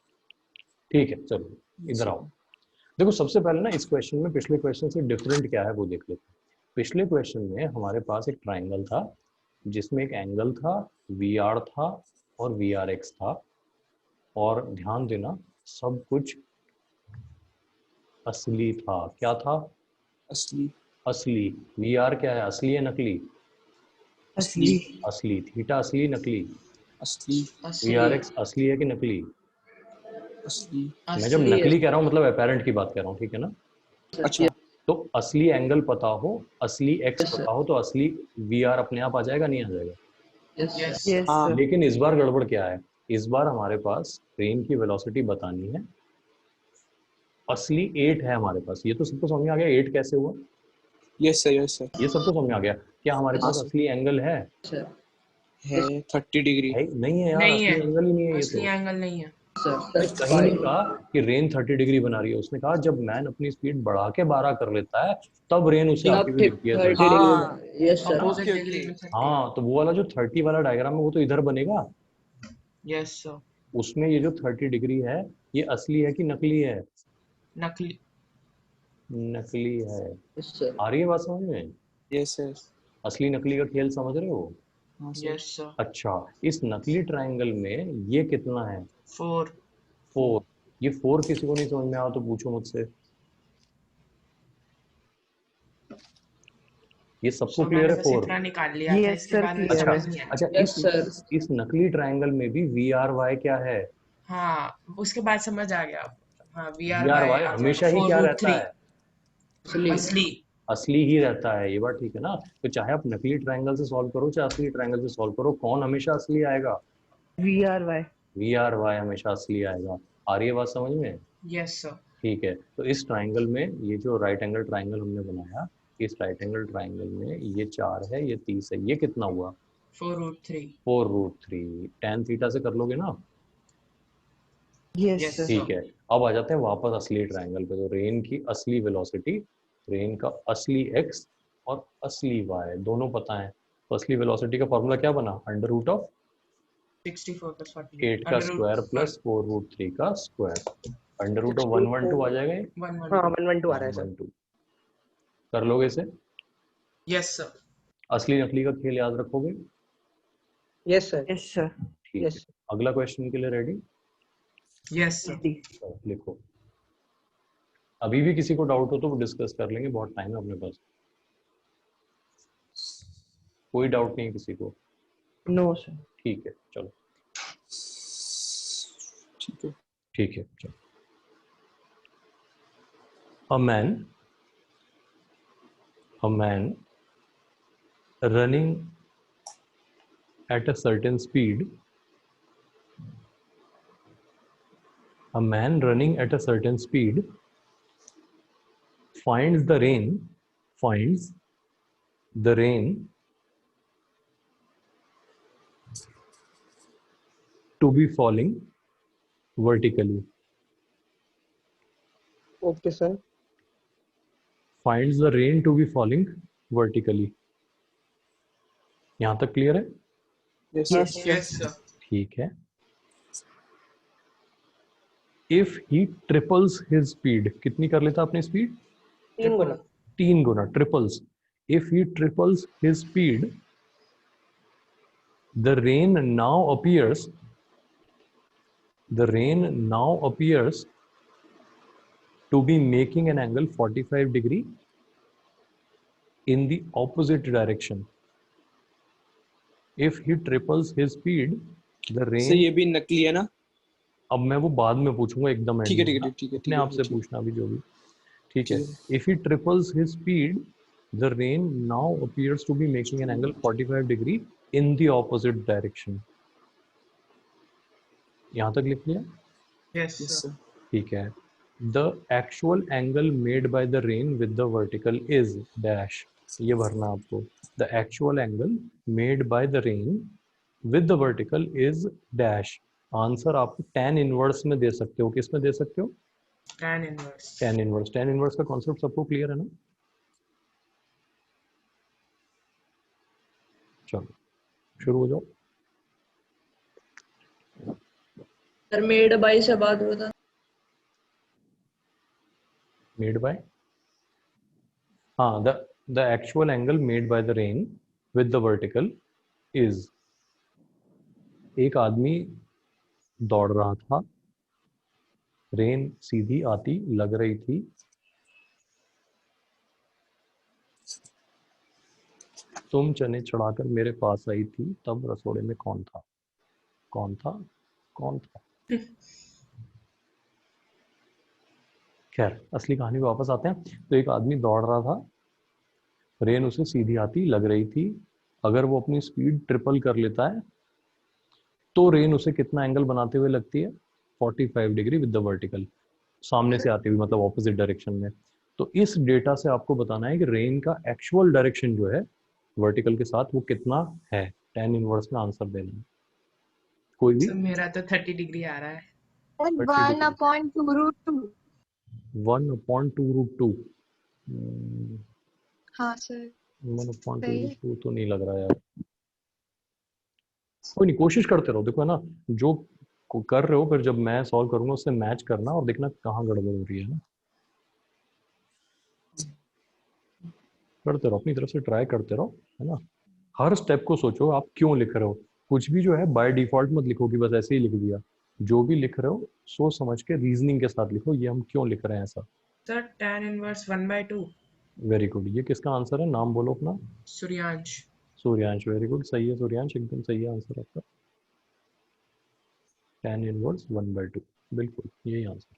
ठीक है, चलो इधर आओ। देखो सबसे पहले ना इस क्वेश्चन में पिछले क्वेश्चन से डिफरेंट क्या है वो देख लेते हैं। पिछले क्वेश्चन में हमारे पास एक ट्राइंगल था जिसमें एक एंगल था, वी आर था और वी आर एक्स था, और ध्यान देना सब कुछ असली था। क्या था? असली। असली। वी आर क्या है, असली है नकली? असली। असली। थीटा असली नकली? असली। वी आर असली एक्स असली है कि नकली? असली। मैं जब असली है नकली कह रहा हूँ मतलब अपेरेंट की बात कर रहा हूँ, ठीक है ना। अच्छा। तो असली एंगल पता हो, असली एक्स यस पता हो तो असली वी आर अपने आप आ जाएगा, नहीं आ जाएगा? यस यस हाँ सर। लेकिन इस बार गड़बड़ क्या है, इस बार हमारे पास ट्रेन की वेलोसिटी बतानी है, असली 8 है हमारे पास। ये तो सबको समझ में आ गया 8 कैसे हुआ, यस सर यस सर। ये सबको समझ में आ गया। क्या हमारे हाँ पास सर। असली एंगल है? सर है 30 डिग्री। है नहीं है यार, नहीं असली है, एंगल ही नहीं है ये असली तो। एंगल नहीं है। सर भाई कहीं नहीं कहा कि रेन 30 डिग्री बना रही है, उसने कहा जब मैन अपनी स्पीड बढ़ा के 12 कर लेता है तब रेन उसे आती अब हुई दिखती है 30 30 डिग्री। डिग्री हाँ yes sir opposite okay degree okay. में 30। हाँ तो वो वाला जो 30 वाला डायग्राम है वो तो इधर बनेगा, यस सर। उसमें ये जो 30 डिग्री है ये असली है कि नकली है? नकली। नकली है। यस सर आ रही है बात समझ में? Yes yes. असली नकली का खेल समझ रहे हो? हाँ सर। Yes sir. अच्छा, इस नकली ट्रायंगल में ये कितना है? 4। 4। ये 4 किसी को नहीं समझ में आया तो पूछो मुझसे। ये सबको सो क्लियर मैंने है बस 4? इतना निकाल लिया था, यस इसके सर बाद मुझे क्लियर अच्छा है। समझ नहीं आया। अच्छा, यस सर इस नकली ट्रायंगल में भी वी आर वाई क्या है? हाँ उसके बाद समझ आ गया। हाँ V V R R Y Y आ जाएगा हमेशा ही फोर क्या रूट रहता थ्री है? असली असली। असली ही रहता है, ये बात ठीक है ना। तो चाहे आप नकली ट्रायंगल से सॉल्व करो चाहे असली ट्रायंगल से सॉल्व करो, कौन हमेशा असली आएगा? V R Y. V R Y हमेशा असली आएगा। आ रही है बात समझ में? Yes sir. ठीक है, तो इस ट्राइंगल में ये जो राइट एंगल ट्राइंगल हमने बनाया, इस राइट एंगल ट्राइंगल में ये 4 है, ये 30 है, ये कितना हुआ? 4√3। 4√3। tan थीटा से कर लोगे ना? Yes yes sir. ठीक सर। है, अब आ जाते हैं वापस असली ट्राइंगल पे। तो रेन की असली वेलोसिटी, रेन का असली एक्स और असली वाई दोनों पता है। तो असली वेलोसिटी का फॉर्मूला क्या बना? अंडर रूट ऑफ 64 + 48 8 का स्क्वायर प्लस 4√3 का स्क्वायर। अंडर रूट ऑफ 112 आ जाएगा ये? 112। 112 आ रहा है सर। 112 कर लोगे इसे? Yes sir. असली नकली का खेल याद रखोगे? Yes sir yes sir. ठीक है, यस अगला क्वेश्चन के लिए रेडी? Yes sir. लिखो। अभी भी किसी को डाउट हो तो वो डिस्कस कर लेंगे, बहुत टाइम है अपने पास। कोई डाउट नहीं है किसी को? No sir. ठीक है चलो। ठीक है। ठीक है चलो। A man running at a certain speed, a man running at a certain speed finds the rain to be falling vertically. Okay sir Finds the rain to be falling vertically. यहाँ तक क्लियर है? Yes yes sir. Yes sir. Sir. ठीक है। If he triples his speed, कितनी कर लेता अपनी speed? 3 Guna 3 Guna, triples. If he triples his speed, the rain now appears to be making an angle 45 degree in the opposite direction. If he triples his speed, the sir range. ये भी नकली है ना? अब मैं वो बाद में पूछूंगा एकदम ठीक है end ठीक में है ठीक है अपने आप से पूछना अभी जो भी ठीक है. If he triples his speed, the rain now appears to be making an angle 45 degree in the opposite direction. यहाँ तक लिख लिया? Yes, sir. सर ठीक है. The actual angle made by the rain with the vertical is dash. ये भरना आपको. The actual angle made by the rain with the vertical is dash. Answer आप tan इनवर्स में दे सकते हो. किस में दे सकते हो? Tan inverse. tan inverse. tan inverse का कॉन्सेप्ट सबको क्लियर है ना? चलो शुरू हो जाओ. सर मेड बाय से बात बता. Made by the actual angle made by the rain with the vertical is. एक आदमी दौड़ रहा था, रेन सीधी आती लग रही थी, तुम चने चढ़ाकर मेरे पास आई थी, तब रसोड़े में कौन था? कौन था? कौन था? खैर असली कहानी पे वापस आते हैं. तो एक आदमी दौड़ रहा था, रेन उसे सीधी आती लग रही थी. अगर वो अपनी स्पीड ट्रिपल कर लेता है तो रेन उसे कितना एंगल बनाते हुए लगती है? 45 डिग्री विद द वर्टिकल. सामने से आती हुई मतलब ऑपोजिट डायरेक्शन में. तो इस डेटा से आपको बताना है कि रेन का एक्चुअल डायरेक्शन जो है वर्टिकल के साथ वो कितना है. tan इनवर्स में आंसर देना है. कोई भी सर मेरा तो 30 डिग्री आ रहा है. 1/2 1/2√2. हाँ सर 1/2√2 तो नहीं लग रहा यार. कोई नहीं, कोशिश करते रहो. देखो है ना, जो कर रहे हो फिर जब मैं सॉल्व करूंगा उससे मैच करना और देखना कहाँ गड़बड़ हो रही है ना. करते रहो, अपनी तरफ से ट्राई करते रहो, है ना. हर स्टेप को सोचो आप क्यों लिख रहे हो. कुछ भी जो है बाय डिफॉल्ट मत लिखो कि बस ऐसे ही लिख दिया. जो भी लिख रहे हो सोच समझ के रीजनिंग के साथ लिखो, ये हम क्यों लिख रहे हैं ऐसा. Sir tan inverse 1/2. Very good. ये किसका आंसर है? नाम बोलो अपना. सूर्यांश. सूर्यांश. वेरी गुड, सही है सूर्यांश, एकदम सही है आंसर आपका. tan इनवर्स 1/2 बिल्कुल यही आंसर.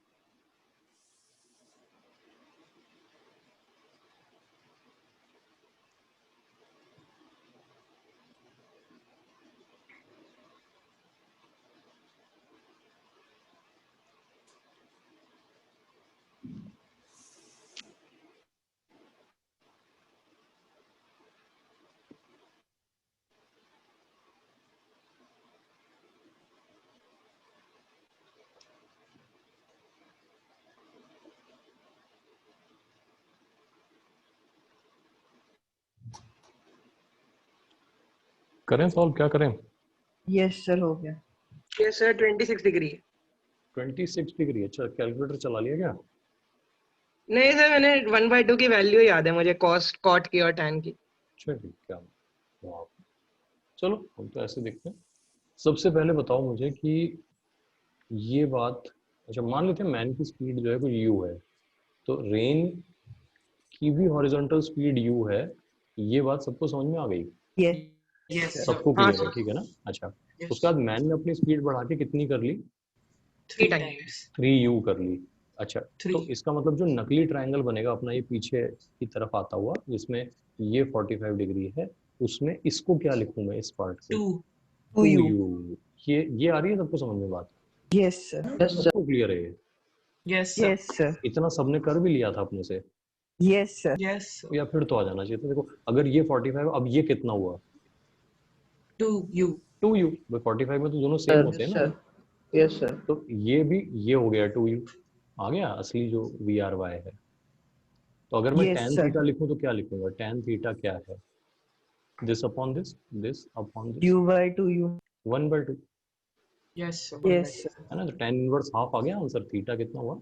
करें सॉल्व? क्या करें? यस सर हो गया. ये सर 26 डिग्री. 26 डिग्री. अच्छा कैलकुलेटर चला लिया क्या? नहीं सर, मैंने 1/2 की वैल्यू याद है मुझे, कॉट की और tan की. चलिए क्या, वाह. चलो हम तो ऐसे देखते हैं. सबसे पहले बताओ मुझे कि ये बात, अच्छा मान लेते हैं मैन की स्पीड जो है कोई u है, तो रेन की भी हॉरिजॉन्टल स्पीड u है. ये बात सबको समझ में आ गई? Yes Yes, sir. सबको हाँ, क्लियर है? ठीक है ना. अच्छा Yes. उसके बाद मैन ने अपनी स्पीड बढ़ा के कितनी कर ली? 3 times. 3u कर ली. अच्छा 3. तो इसका मतलब जो नकली ट्रायंगल बनेगा अपना ये पीछे की तरफ आता हुआ जिसमें ये 45 डिग्री है, उसमें इसको क्या लिखूं मैं इस पार्ट से? 2. 2u. ये आ रही है सबको समझ में बात? Yes sir. सबको क्लियर है ये? Yes, sir. Yes sir. इतना सबने कर भी लिया था अपने से? Yes sir. Yes, sir. या फिर तो आ जाना चाहिए था. देखो अगर ये 45, अब ये कितना हुआ? 2u. 2u. 45 में तो दोनों सेम होते हैं ना. Yes sir. तो ये भी ये हो गया 2u. आ गया असली जो VRY है. तो अगर मैं Yes, tan sir. थीटा लिखूं तो क्या लिखूंगा? tan थीटा क्या है? this upon this upon this u/2u. 1/2 Yes, sir. Yes sir. है ना. तो tan इनवर्स हाफ आ गया आंसर. थीटा कितना हुआ?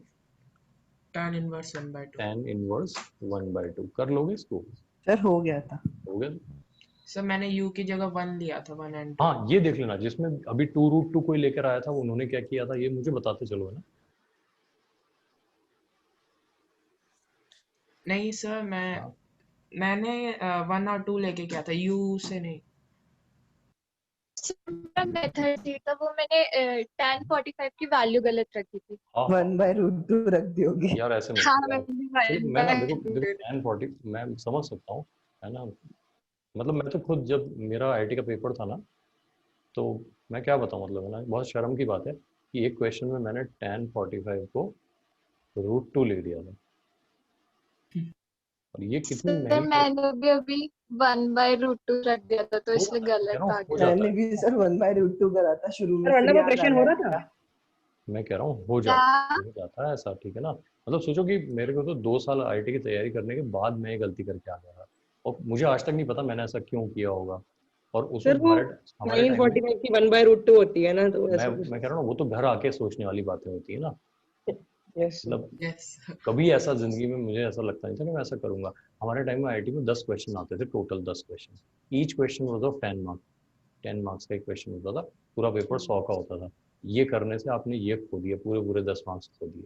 Tan inverse 1/2. tan inverse 1/2. कर लोगे इसको? सर हो गया था. हो गया. सर मैंने u की जगह 1 लिया था, 1 and 2. हाँ ये देख लेना, जिसमें अभी 2√2 कोई लेकर आया था उन्होंने क्या किया था ये मुझे बताते चलो, है ना. नहीं सर, हाँ मैंने 1 और 2 लेके क्या था, यू से नहीं। मेरा मेथड थी तो वो मैंने 1045 की वैल्यू गलत रखी थी। हाँ हाँ 1/√2 रख दियोगे। यार, ऐसे मत हाँ करो यार। मैंने चलो मैं ना, देखो देखो 1040 मैं समझ सकता हूँ, है ना। मतलब मैं तो खुद, जब मेरा आईआईटी का पेपर था ना, तो मैं क्या बताऊँ, मतलब है ना, बहुत शर्म की बात है कि एक क्वेश्चन में मैंने 1045 को √2 लिख दिया था। और ये कितनी सर महंगी मैंने भी अभी 1/√2 रख दिया था तो इसलिए कह रहा गलत हूँ, आ हो गया। जाता मैंने है। भी सर 1/√2 करा था शुरू में, सर फिर वरना वो याद क्वेश्चन आने हो रहा लगा। था। मैं कह रहा हूँ हो क्या? जाता है, हो जाता है ऐसा, ठीक है ना। मतलब सोचो कि मेरे को तो 2 साल आईआईटी की तैयारी करने के बाद मैं ये गलती करके आ गया था, और मुझे आज तक नहीं पता मैंने ऐसा क्यों किया होगा। और उस सर वक्त वो हमारे हमारे नाइन टाइम में, फोर्टी फाइव की 1/√2 होती है ना, तो मैं ऐसा कुछ। मैं कह रहा हूँ वो तो घर आके सोचने वाली बातें होती है ना। Yes sir. मतलब यस। कभी ऐसा जिंदगी में मुझे ऐसा लगता नहीं था कि मैं ऐसा करूंगा। हमारे टाइम में आईआईटी में 10 क्वेश्चन आते थे, total 10 question. Each question was of 10 marks. 10 marks का एक क्वेश्चन होता था, पूरा पेपर 100 का होता था। ये करने से आपने ये खो दिए, पूरे पूरे 10 मार्क्स खो दिए।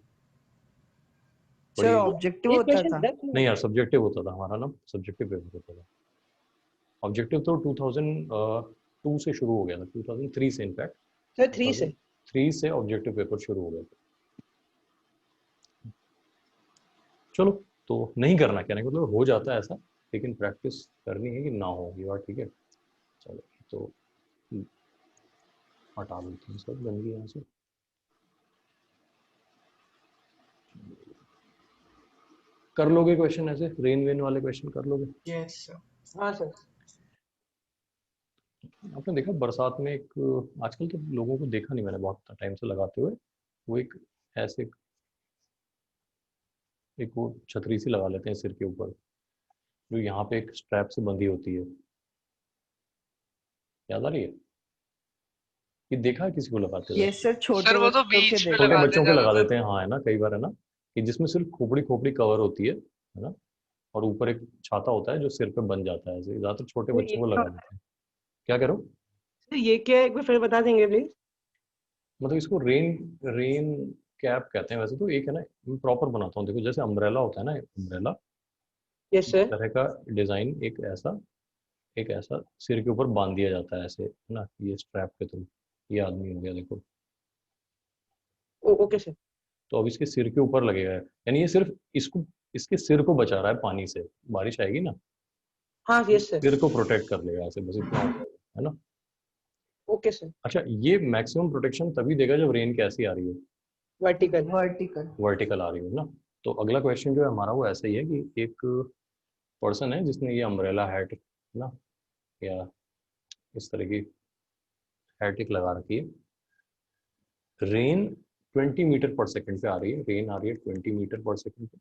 सर बड़ी, ऑब्जेक्टिव एक होता क्वेश्चन था। 10 नहीं में। यार, सब्जेक्टिव होता था हमारा ना, सब्जेक्टिव पेपर होता था। ऑब्जेक्टिव तो 2002 से शुरू हो गया था, 2003 से इनफैक्ट। सर 3 से। 2003 से ऑब्जेक्टिव पेपर शुरू हो गया था। चलो, तो नहीं करना, कहने का मतलब हो जाता है ऐसा, लेकिन प्रैक्टिस करनी है कि ना हो, ये बात ठीक है। चलो, तो हटा देते हैं सब गंदगी यहाँ से। कर लोगे क्वेश्चन ऐसे, रेन वेन वाले क्वेश्चन कर लोगे? Yes sir. हाँ सर। आपने देखा बरसात में एक, आजकल तो लोगों को देखा नहीं मैंने बहुत टाइम से लगाते हुए, वो एक ऐसे एक वो छतरी सी लगा लेते हैं सिर के ऊपर, जो यहाँ पे एक स्ट्रैप से बंधी होती है। याद आ रही है? ये देखा है किसी को लगाते हुए? ये सर सर छोटे वो तो बच्चों के बीच पे देखा छोटे है। लगाते हैं बच्चों के लगा ज्यादातर। देते हैं, हाँ, है ना, कई बार, है ना, कि जिसमें सिर्फ खोपड़ी खोपड़ी कवर होती है ना, और ऊपर एक छाता होता है जो सिर पे बन जाता है, ऐसे ज्यादातर छोटे सर बच्चों ये को क्या लगा होता देते हैं। क्या करो? है? सर ये क्या है, एक बार फिर बता देंगे प्लीज। मतलब इसको रेन रेन कैप कहते हैं वैसे तो। एक है ना, मैं प्रॉपर बनाता हूँ, देखो जैसे अम्ब्रेला होता है ना, अम्ब्रेला, यस इस सर। तरह का डिजाइन, एक ऐसा सिर के ऊपर बांध दिया जाता है ऐसे, है ना, ये स्ट्रैप के थ्रू। ये आदमी हो गया देखो। Okay sir. तो अब इसके सिर के ऊपर लगेगा, यानी ये सिर्फ इसको, इसके सिर को बचा रहा है पानी से। बारिश आएगी ना, हाँ ये यस सर। सिर को प्रोटेक्ट कर लेगा ऐसे, बस इतना हो जाएगा, है ना। Okay sir. अच्छा, ये मैक्सिमम प्रोटेक्शन तभी देगा जब रेन कैसी आ रही हो, वर्टिकल। वर्टिकल। वर्टिकल आ रही हो ना। तो अगला क्वेश्चन जो है हमारा वो ऐसा ही है कि एक पर्सन है जिसने ये अम्ब्रेला हैट ना, या इस तरह की हैट एक लगा रखी है। रेन 20 मीटर पर सेकेंड पे आ रही है, रेन आ रही है 20 मीटर पर सेकेंड पे,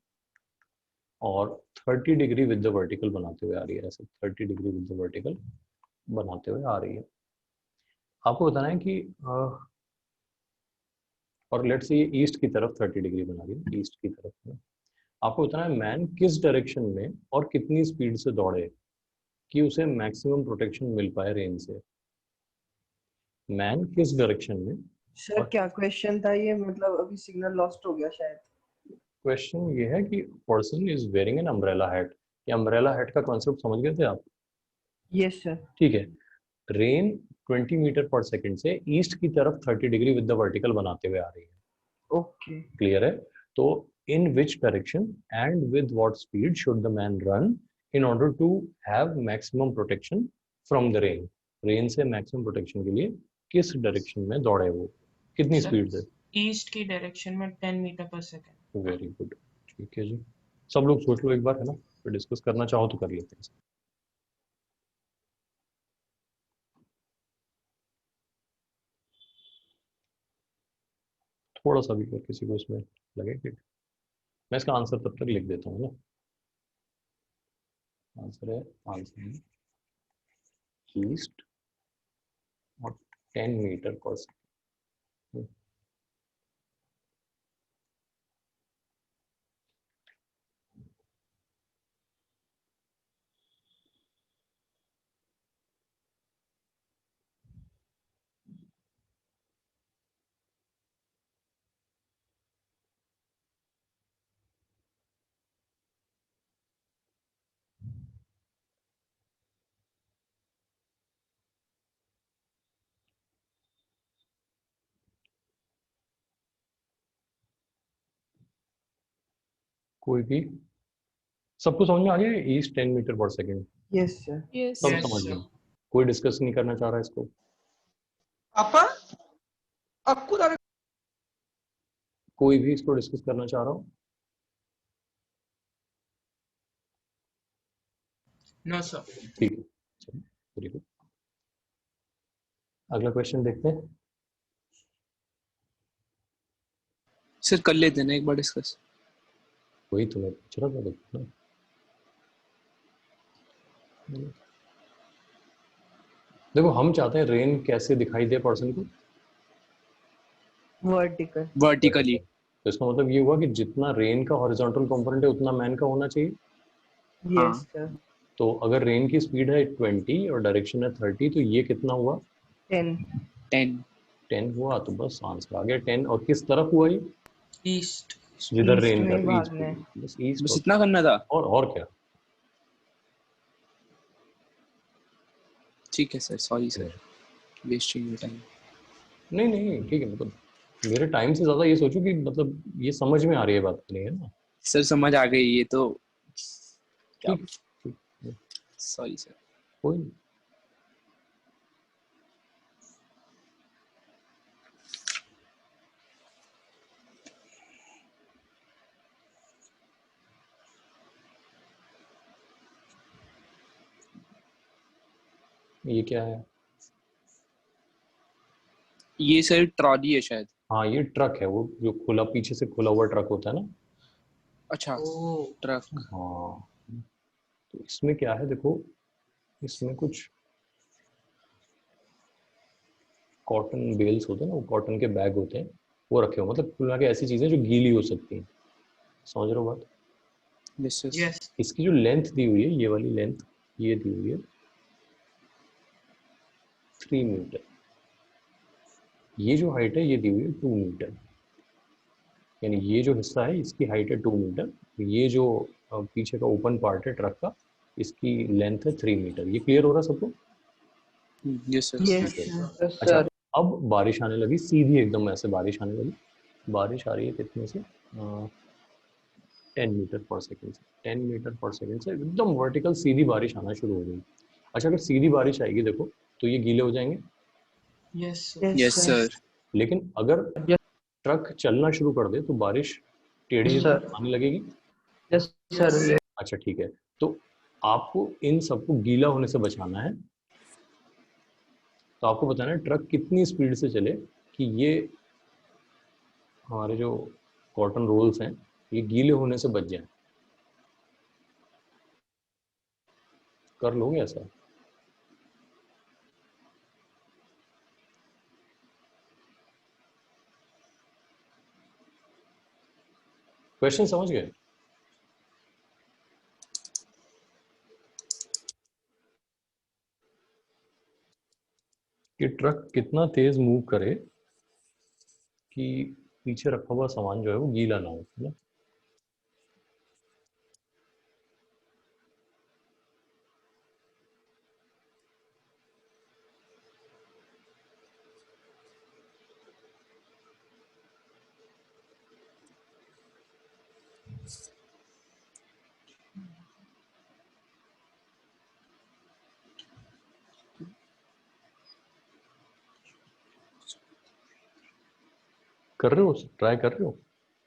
और 30 डिग्री विद द वर्टिकल बनाते हुए आ रही है, ऐसे 30 डिग्री विद द वर्टिकल बनाते हुए आ रही है। आपको बताना है कि और लेट्स से ये ईस्ट की तरफ 30 डिग्री बना रही है, ईस्ट की तरफ में। आपको बताना है मैन किस डायरेक्शन में और कितनी स्पीड से दौड़े कि उसे मैक्सिमम प्रोटेक्शन मिल पाए रेन से। मैन किस डायरेक्शन में, सर और क्या क्वेश्चन था ये, मतलब अभी सिग्नल लॉस्ट हो गया शायद। क्वेश्चन ये है कि person is wearing an umbrella hat. ये अम्ब्रेला हैट का कॉन्सेप्ट समझ गए थे आप? Yes sir. ठीक है। रेन 20 मीटर पर सेकेंड से ईस्ट की तरफ 30 डिग्री विद द वर्टिकल बनाते हुए आ रही है। ओके। क्लियर है? तो in which direction and with what speed should the man run in order to have maximum protection from the rain. Rain से मैक्सिमम प्रोटेक्शन के लिए किस डायरेक्शन में दौड़े वो, कितनी सर स्पीड से? ईस्ट की डायरेक्शन में 10 मीटर पर सेकेंड। वेरी गुड, ठीक है जी। सब लोग सोच लो एक बार, है ना, फिर डिस्कस करना चाहो तो कर लेते हैं। थोड़ा सा भी अगर किसी को इसमें लगे कि, मैं इसका आंसर तब तक लिख देता हूँ ना। आंसर है, आंसर है ईस्ट और 10 मीटर पर सेकेंड। कोई भी, सबको समझ में आ गया? ईस्ट 10 मीटर पर सेकेंड, यस सर। Yes. सब Yes, समझ sir. गए? कोई डिस्कस नहीं करना चाह रहा इसको? आपा आपको कोई भी इसको डिस्कस करना चाह रहा हो? No, sir. ठीक है, चलो वेरी गुड। अगला क्वेश्चन देखते हैं। सर कर लेते हैं ना एक बार डिस्कस। वही तो मैं पूछ रहा था, देखो ना। देखो हम चाहते हैं रेन कैसे दिखाई दे पर्सन को, वर्टिकल। वर्टिकली। तो इसका मतलब ये हुआ कि जितना रेन का हॉरिजॉन्टल कंपोनेंट है उतना मैन का होना चाहिए। Yes sir. तो अगर रेन की स्पीड है 20 और डायरेक्शन है 30, तो ये कितना हुआ? 10। 10 10 हुआ, तो बस आंसर आ गया 10। और किस तरफ हुआ ये? East. जिधर ईस्ट रेन में कर, भागना है। बस ईस्ट। बस इतना करना था। और क्या? ठीक है sir, sorry sir, wasting your time. नहीं नहीं ठीक है, मतलब मेरे टाइम से ज्यादा ये सोचो कि मतलब ये समझ में आ रही है बात नहीं है ना। सर समझ आ गई, ये तो क्या, ठीक ठीक, सॉरी सर। कोई नहीं। ये क्या है? ये सर ट्रॉली है शायद। हाँ ये ट्रक है, वो जो खुला, पीछे से खुला हुआ ट्रक होता है ना। अच्छा, ट्रक। हाँ, तो इसमें क्या है देखो, इसमें कुछ कॉटन बेल्स होते हैं ना, वो कॉटन के बैग होते हैं, वो रखे हो, मतलब कुल मिला के ऐसी चीजें जो गीली हो सकती हैं। समझ रहे हो बात? Yes yes. Yes. इसकी जो लेंथ दी हुई है, ये वाली लेंथ, ये दी हुई है 3 मीटर। ये जो हाइट है ये दी हुई है 2 मीटर। यानी ये जो हिस्सा है इसकी हाइट है 2 मीटर। ये जो पीछे का ओपन पार्ट है ट्रक का, इसकी लेंथ है 3 मीटर। ये क्लियर हो रहा है सबको? Yes sir. यस ठीक है। सर। अच्छा, अब बारिश आने लगी, सीधी एकदम ऐसे बारिश आने लगी। बारिश आ रही है कितने से? 10 मीटर पर सेकेंड से। 10 मीटर पर सेकेंड से एकदम वर्टिकल सीधी बारिश आना शुरू हो गई। अच्छा, अगर सीधी बारिश आएगी देखो, तो ये गीले हो जाएंगे। Yes, sir. Yes sir. लेकिन अगर ट्रक चलना शुरू कर दे तो बारिश टेढ़ी आने लगेगी। Yes sir. अच्छा ठीक है, तो आपको इन सबको गीला होने से बचाना है। तो आपको बताना है ट्रक कितनी स्पीड से चले कि ये हमारे जो कॉटन रोल्स हैं ये गीले होने से बच जाएं। कर लोगे ऐसा? क्वेश्चन समझ गए? कि ट्रक कितना तेज मूव करे कि पीछे रखा हुआ सामान जो है वो गीला ना हो, है ना? कर रहे हो, ट्राई कर रहे हो?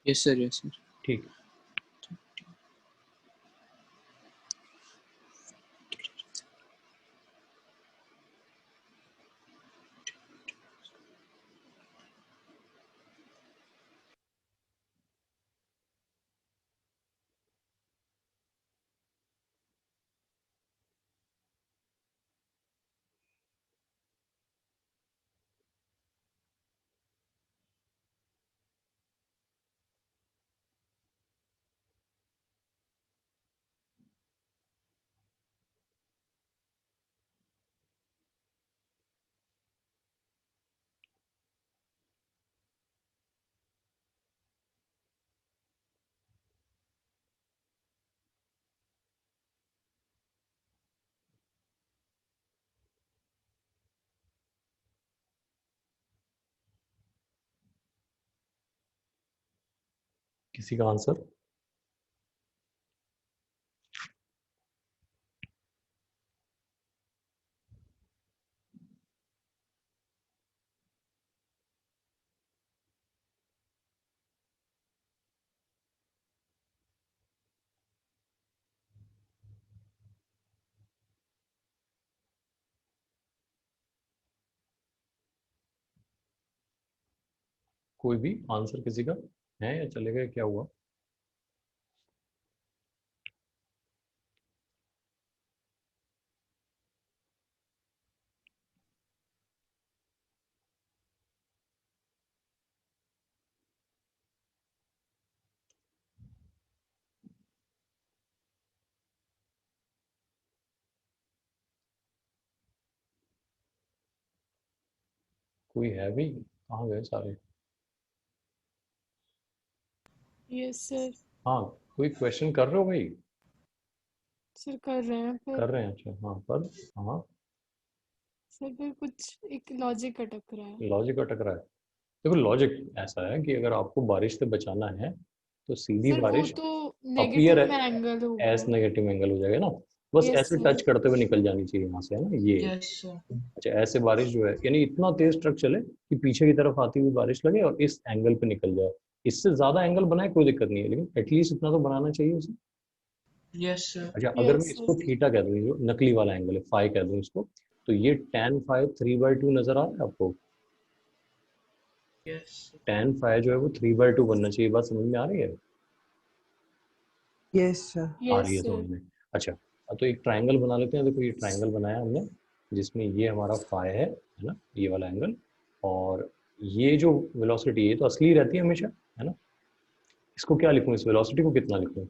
Yes sir, yes sir. ठीक। किसी का आंसर? कोई भी आंसर किसी का है या चलेगा, क्या हुआ? कोई है भी? कहाँ गए सारे? Yes sir. हाँ, कोई क्वेश्चन कर रहे हो भाई? सर कर रहे हैं कर पर रहे हैं, अच्छा हाँ, पर हाँ सर फिर कुछ एक लॉजिक अटक रहा है। लॉजिक अटक रहा है। देखो लॉजिक ऐसा है कि अगर आपको बारिश से बचाना है तो सीधी सर वो बारिश तो अपीयर नेगेटिव में एंगल एस होगा। नेगेटिव एंगल हो जाएगा ना, बस यस ऐसे सर। टच करते हुए निकल जानी चाहिए यहाँ से, है ना ये। Yes sir. अच्छा, ऐसे बारिश जो है यानी इतना तेज ट्रक चले कि पीछे की तरफ आती हुई बारिश लगे और इस एंगल पे निकल जाए। इससे ज्यादा एंगल बनाए कोई दिक्कत नहीं है, लेकिन एटलीस्ट इतना तो बनाना चाहिए उसे। Yes sir. अच्छा, अगर मैं यस इसको सर। थीटा कह दूं, ये जो नकली वाला एंगल है फाई कह दूं इसको, तो ये tan फाई 3/2 नजर आ रहा है आपको? यस tan फाई जो है वो 3/2 बनना चाहिए, बात समझ में आ रही है? Yes, sir. आ यस रही है सर। समझ में? अच्छा, तो एक ट्रायंगल बना लेते हैं। देखो ये ट्रायंगल बनाया हमने जिसमें ये हमारा फाई है ना, ये वाला एंगल, और ये जो वेलोसिटी है तो असली रहती है हमेशा, है ना। इसको क्या लिखूं, इस वेलोसिटी को कितना लिखूं?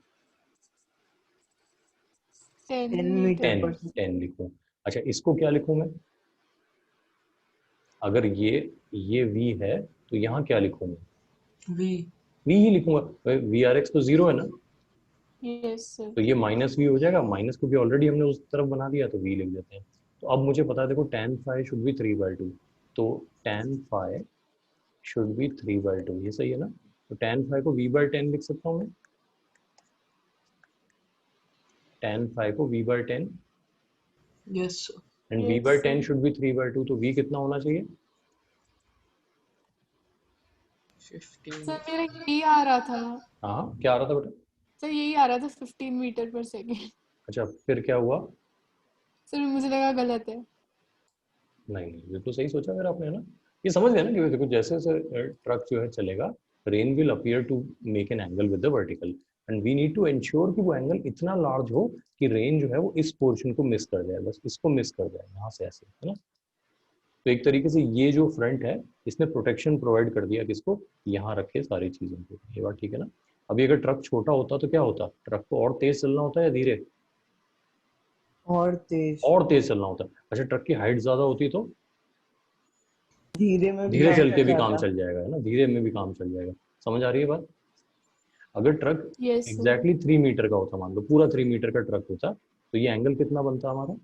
10 10 मीटर। meter 10 per second. 10 लिखूं। अच्छा, इसको क्या लिखूं मैं? अगर ये v है तो यहाँ क्या लिखूं मैं? वी। v ही लिखूंगा, वी आर एक्स तो जीरो है ना, यस सर। तो ये माइनस वी हो जाएगा, माइनस को भी ऑलरेडी हमने उस तरफ बना दिया तो v लिख देते हैं। तो अब मुझे पता है, देखो tan फाई शुड बी 3/2, तो tan फाई शुड बी 3/2, ये सही है ना। तो tan फाई को v/10 लिख सकता हूँ मैं, tan फाई को v/10, yes sir. And yes v/10 sir. Should be 3/2, तो v कितना होना चाहिए? 15। सर मेरा यही आ रहा था। हाँ, क्या आ रहा था बेटा? सर यही आ रहा था 15 मीटर पर सेकेंड। अच्छा, फिर क्या हुआ? सर मुझे लगा गलत है। नहीं नहीं, ये तो सही सोचा मेरा आपने, है ना। ये समझ गया ना कि देखो जैसे जैसे ट्रक जो है चलेगा, rain will appear to make an angle with the vertical, and we need to ensure कि वो एंगल इतना लार्ज हो कि रेन जो है वो इस पोर्शन को मिस कर जाए, बस इसको मिस कर जाए यहाँ से ऐसे, है ना। तो एक तरीके से ये जो फ्रंट है इसने प्रोटेक्शन प्रोवाइड कर दिया किसको, यहाँ रखे सारी चीजों को, ये बात ठीक है ना। अभी अगर ट्रक छोटा होता तो क्या होता, ट्रक को और तेज चलना होता है या धीरे? और तेज. और तेज चलना होता है। अच्छा, ट्रक की हाइट ज्यादा होती तो धीरे में भी धीरे चल काम के भी काम ज्यादा. चल जाएगा, है ना, धीरे में भी काम चल जाएगा। समझ आ रही है बात? अगर truck yes sir. Exactly 3 metre का होता, मान लो पूरा 3 मीटर का ट्रक होता, तो ये एंगल कितना बनता हमारा?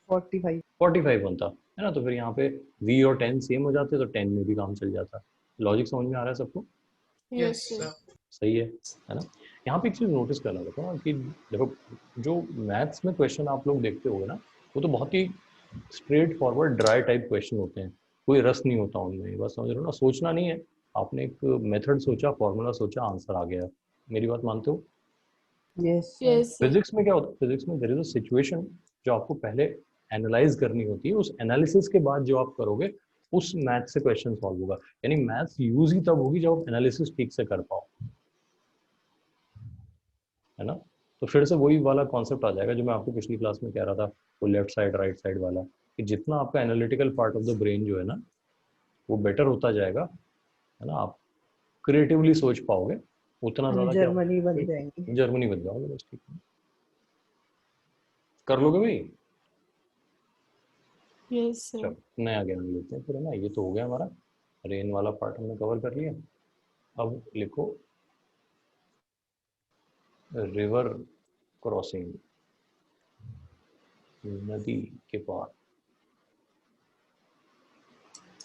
45. 45 बनता, है ना। तो फिर यहाँ पे v और 10 सेम हो जाते, तो 10 में भी काम चल जाता। लॉजिक समझ में आ रहा है सबको? Yes yes sir. सर। सही है ना। यहाँ पे एक चीज नोटिस करना देखो ना कि देखो जो मैथ्स में क्वेश्चन आप लोग देखते होगे ना, वो तो बहुत ही straightforward dry type question होते हैं, कोई रस नहीं होता उनमें, बस समझ रहे हो ना, सोचना नहीं है। आपने एक मेथड सोचा, फॉर्मूला सोचा, आंसर आ गया। मेरी बात मानते हो? Yes, sir. Yes sir. Physics में क्या होता है, फिजिक्स में देयर इज अ सिचुएशन जो आपको पहले एनालाइज करनी होती है, उस एनालिसिस के बाद जो आप करोगे उस मैथ से क्वेश्चन सॉल्व होगा। यानी मैथ्स यूज ही तब होगी जब आप एनालिसिस ठीक से कर पाओ, है ना। तो फिर से वही वाला कॉन्सेप्ट आ जाएगा जो मैं आपको पिछली क्लास में कह रहा था, वो लेफ्ट साइड राइट साइड वाला, कि जितना आपका analytical part of the brain जो है ना वो बेटर होता जाएगा, है ना, आप क्रिएटिवली सोच पाओगे, उतना हम ज्यादा क्या जर्मनी बन जाएंगे. जर्मनी बन जाओगे, बस ठीक है। कर लोगे भाई? Yes sir. चलो नया ज्ञान लेते हैं फिर, है ना। ये तो हो गया हमारा, रेन वाला पार्ट हमने कवर कर लिया। अब लिखो रिवर क्रॉसिंग, नदी के पार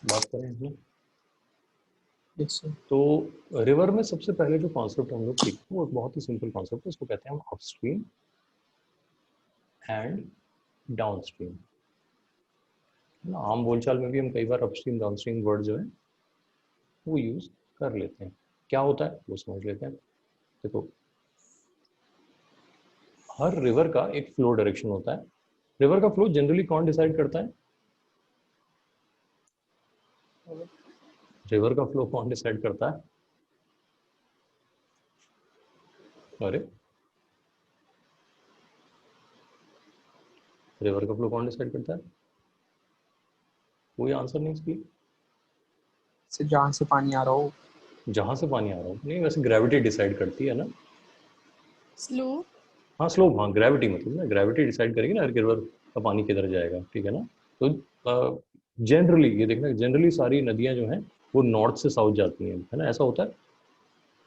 बात करें इसमें। Yes sir. तो रिवर में सबसे पहले जो कॉन्सेप्ट हम लोग सीखते हैं वो बहुत ही सिंपल कॉन्सेप्ट है, उसको कहते हैं हम अपस्ट्रीम एंड डाउनस्ट्रीम, है ना। आम बोलचाल में भी हम कई बार अपस्ट्रीम डाउनस्ट्रीम वर्ड जो है वो यूज कर लेते हैं। क्या होता है वो समझ लेते हैं। देखो हर रिवर का एक फ्लो डायरेक्शन होता है। रिवर का फ्लो जनरली कौन डिसाइड करता है? रिवर का फ्लो कौन डिसाइड करता है? अरे रिवर का फ्लो कौन डिसाइड करता है? कोई आंसर नहीं इसकी। से जहाँ से पानी आ रहा हो। जहाँ से पानी आ रहा हो नहीं, वैसे ग्रेविटी डिसाइड करती है ना। स्लो। हाँ स्लो, हाँ ग्रेविटी, मतलब ना ग्रेविटी डिसाइड करेगी ना रिवर का पानी किधर जाएगा, ठीक है ना। तो जनरली ये देखना, जनरली सारी नदियाँ जो हैं वो नॉर्थ से साउथ जाती हैं, है ना, ऐसा होता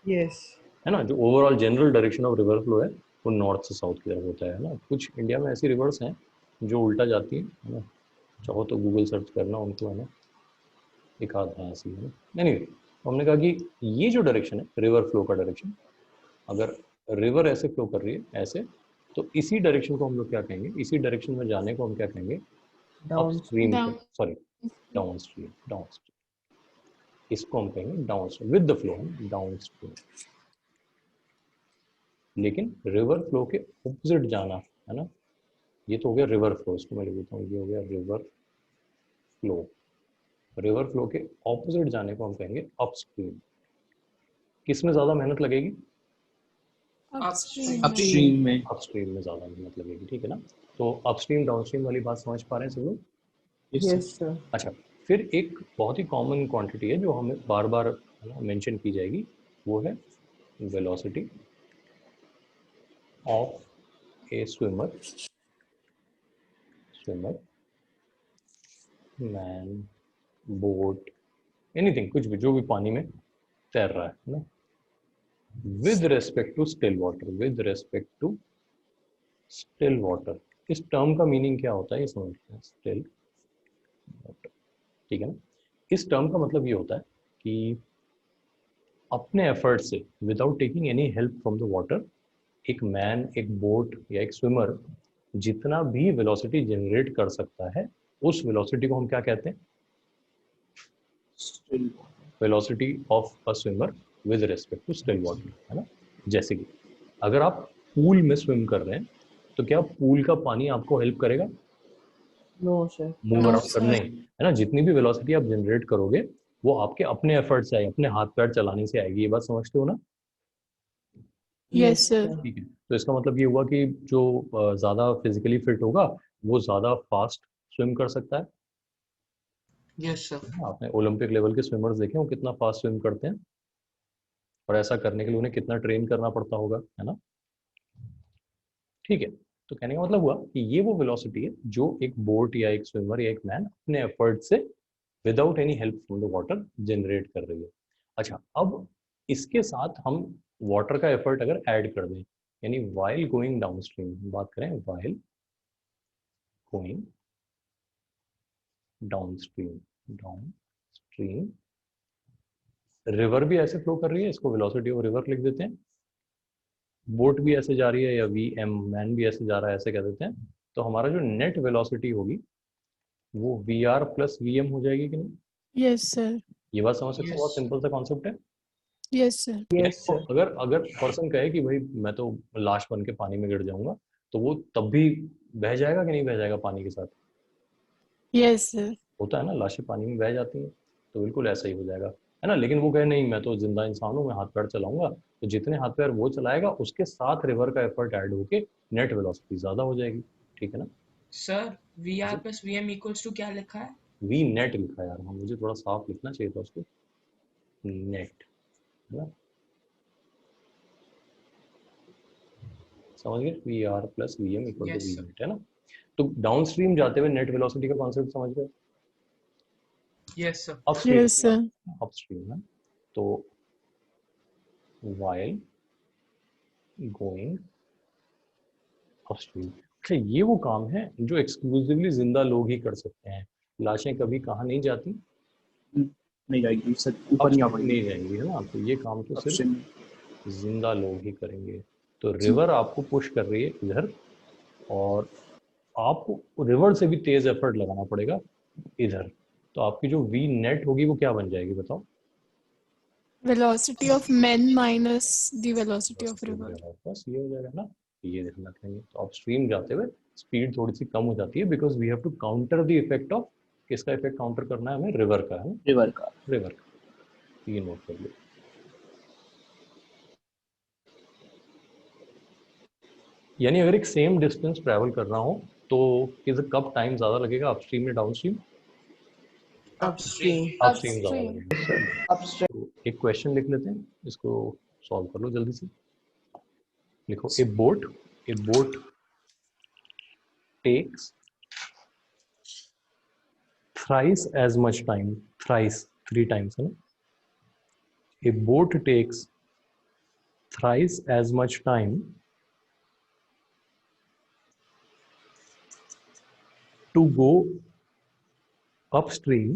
यस है ना। जो overall general direction of river flow है वो नॉर्थ से साउथ की तरफ होता है ना। कुछ इंडिया में ऐसी रिवर्स हैं जो उल्टा जाती हैं, है ना। चाहो तो गूगल सर्च करना उनको, है ना, एक आध है ऐसी, है ना। नहीं, हमने कहा कि ये जो डायरेक्शन है रिवर फ्लो का डायरेक्शन, अगर रिवर ऐसे फ्लो कर रही है ऐसे, तो इसी डायरेक्शन को हम लोग क्या कहेंगे, इसी डायरेक्शन में जाने को हम क्या कहेंगे, down upstream, down. Sorry downstream, downstream, इसको हम कहेंगे downstream with the flow, downstream. लेकिन रिवर फ्लो के ऑपोजिट जाना, है ना, ये तो हो गया रिवर फ्लो, इसको मैं लिख देता हूँ, ये हो गया रिवर फ्लो। रिवर फ्लो के ऑपोजिट जाने को हम कहेंगे अपस्ट्रीम। किस में ज़्यादा मेहनत लगेगी? अपस्ट्रीम। अपस्ट्रीम में। अपस्ट्रीम में ज़्यादा मेहनत लगेगी, ठीक है ना। तो अपस्ट्रीम डाउनस्ट्रीम वाली बात समझ पा रहे हैं सब लोग? यस सर अच्छा, फिर एक बहुत ही कॉमन क्वांटिटी है जो हमें बार बार मेंशन की जाएगी, वो है velocity of A swimmer, man, boat, anything, कुछ भी, जो भी पानी में तैर रहा है ना, with respect to still water, with respect to still water. इस टर्म का मीनिंग क्या होता है ये समझते हैं, स्टिल वाटर, ठीक है ना। इस टर्म का मतलब ये होता है कि अपने एफर्ट से, without taking any help from the water, एक मैन, एक बोट या एक स्विमर जितना भी वेलोसिटी जनरेट कर सकता है, उस वेलोसिटी को हम क्या कहते हैं? Still velocity of a swimmer with respect to still water, है ना। जैसे कि अगर आप पूल में स्विम कर रहे हैं तो क्या पूल का पानी आपको हेल्प करेगा no sir move No, around करने, sir. है ना। जितनी भी वेलोसिटी आप जनरेट करोगे वो आपके अपने एफर्ट से आएगी, अपने हाथ पैर चलाने से आएगी, ये बात समझते हो ना? Yes, sir. ठीक है, तो इसका मतलब ये हुआ कि जो ज़्यादा फिजिकली फिट होगा वो ज़्यादा फास्ट स्विम कर सकता है। Yes sir. आपने ओलंपिक लेवल के स्विमर्स देखे हो कितना फास्ट स्विम करते हैं, और ऐसा करने के लिए उन्हें कितना ट्रेन करना पड़ता होगा, है ना। ठीक है, तो कहने का मतलब हुआ कि ये वो वेलोसिटी है जो एक बोट या एक स्विमर या एक मैन अपने एफर्ट से without any help from the water generate कर रही है। अच्छा, अब इसके साथ हम वाटर का एफर्ट अगर ऐड कर दें, यानी वाइल गोइंग डाउनस्ट्रीम, बात करें while going downstream, downstream river भी ऐसे फ्लो कर रही है, इसको वेलोसिटी ऑफ रिवर लिख देते हैं। बोट भी ऐसे जा रही है, या वी एम मैन भी ऐसे जा रहा है, ऐसे कह देते हैं। तो हमारा जो नेट वेलोसिटी होगी वो V R plus V M हो जाएगी कि नहीं? Yes, sir. ये बात समझ सकते हो, बहुत Yes. सिंपल सा कॉन्सेप्ट है। Yes, sir. यस तो सर अगर अगर पर्सन कहे कि भाई मैं तो लाश बन के पानी में गिर जाऊंगा, तो वो तब भी बह जाएगा कि नहीं बह जाएगा पानी के साथ? Yes, sir. होता है ना, लाशें पानी में बह जाती हैं, तो बिल्कुल ऐसा ही हो जाएगा, है ना। लेकिन वो कहे नहीं, मैं तो जिंदा इंसान हूँ, मैं हाथ पैर चलाऊंगा, तो जितने हाथ पैर वो चलाएगा उसके साथ रिवर का एफर्ट ऐड होके नेट वेलोसिटी ज़्यादा हो जाएगी, ठीक है ना। Sir V R plus V M equals to क्या लिखा है? वी नेट लिखा है यार, हाँ मुझे थोड़ा साफ लिखना चाहिए था उसको, नेट, है ना, समझ गए, V R plus V M equal to Yes, V sir. Net, है ना। तो डाउन स्ट्रीम जाते हुए नेट वेलोसिटी का कॉन्सेप्ट समझ गए। Yes, sir. Upstream, Yes, sir. Upstream है, तो वाइल गोइंग अपस्ट्रीम। अच्छा, ये वो काम है जो एक्सक्लूसिवली जिंदा लोग ही कर सकते हैं। लाशें कभी कहाँ नहीं जाती, नहीं जाएगी सर, ऊपर नहीं आ अपस्ट्रीम पाएगी। नहीं जाएंगी, है ना। तो ये काम तो सिर्फ अपस्ट्रीम जिंदा लोग ही करेंगे। तो रिवर आपको पुश कर रही है इधर, और आपको रिवर से भी तेज एफर्ट लगाना पड़ेगा इधर, तो आपकी जो वी नेट होगी वो क्या बन जाएगी बताओ? Velocity of men minus the velocity of river. बस ये हो जाएगा ना, ये देखना कहेंगे। तो अपस्ट्रीम जाते हुए स्पीड थोड़ी सी कम हो जाती है, because we have to counter the effect of, किसका इफेक्ट काउंटर करना है हमें? रिवर का, है ना, रिवर का। रिवर का। ये नोट कर लो। यानी अगर एक सेम डिस्टेंस ट्रैवल कर रहा हूँ तो कब टाइम ज्यादा लगेगा, अपस्ट्रीम या डाउनस्ट्रीम? Upstream. अपस्ट्रीम ज्यादा Upstream. लगेगा। Upstream. तो एक क्वेश्चन लिख लेते हैं, इसको सॉल्व कर लो जल्दी से। लिखो, a boat takes thrice as much time, thrice 3 times है ना, a boat takes thrice as much time to go upstream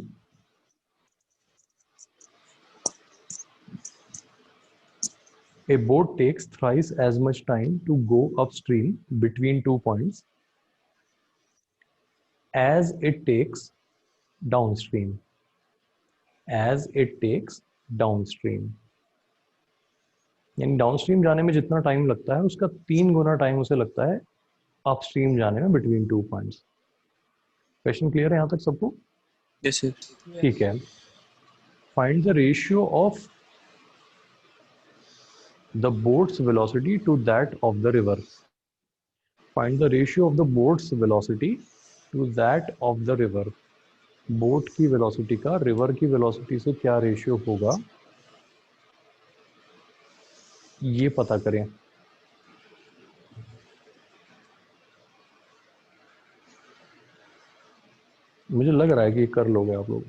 a boat takes thrice as much time to go upstream between 2 points as it takes downstream, यानी downstream जाने में जितना time लगता है उसका 3 गुना time उसे लगता है अपस्ट्रीम जाने में बिटवीन 2 पॉइंट्स। क्वेश्चन क्लियर है यहाँ तक सबको? Yes sir. ठीक है। Find the ratio of the boat's velocity to that of the river. Find the ratio of the boat's velocity to that of the river. Boat की velocity का river की velocity से क्या रेशियो होगा ये पता करें। मुझे लग रहा है कि कर लोगे आप लोग।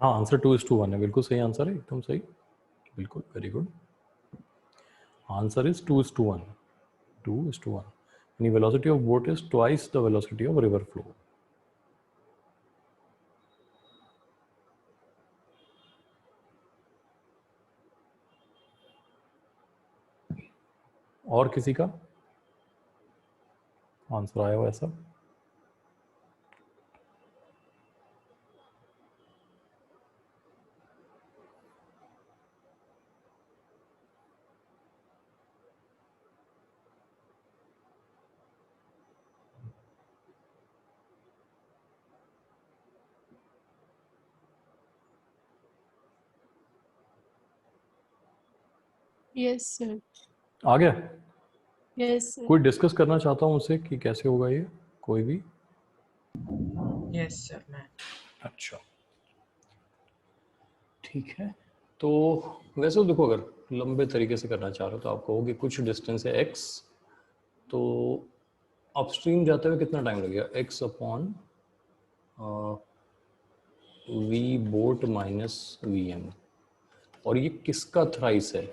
हाँ, आंसर 2:1 है, बिल्कुल सही आंसर है, एकदम सही, बिल्कुल, वेरी गुड। Answer is 2:1, 2:1। यानी velocity of boat is twice the velocity of river flow. और किसी का आंसर आया हो ऐसा? Yes, sir. आ गया? Yes, sir. कोई डिस्कस करना चाहता हूँ उससे कि कैसे होगा ये, कोई भी? यस सर मैं। अच्छा, ठीक है। तो वैसे तो देखो, अगर लंबे तरीके से करना चाह रहे हो तो आप कहोगे कुछ डिस्टेंस है x, तो अपस्ट्रीम जाते हुए कितना टाइम लगेगा, x upon v boat minus vm, और ये किसका थ्राइस है,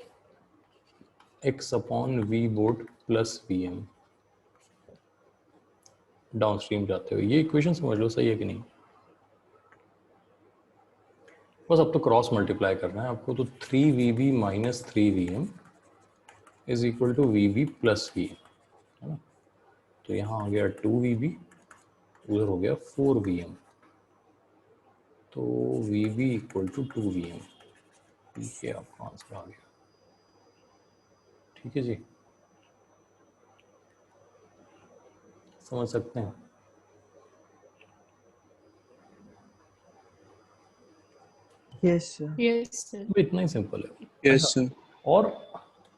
x upon v boat plus vm downstream जाते हुए। ये इक्वेशन समझ लो, सही है कि नहीं? बस अब तो क्रॉस मल्टीप्लाई करना है आपको, तो 3vb minus 3vm is equal to vb plus vm, है ना। तो यहाँ आ गया 2vb, उधर हो गया 4vm, तो vb इक्वल टू 2vm। ठीक है, आपका आंसर आ गया। ठीक है जी, समझ सकते हैं? Yes, sir. Yes, sir. तो इतना ही सिंपल है। Yes sir. और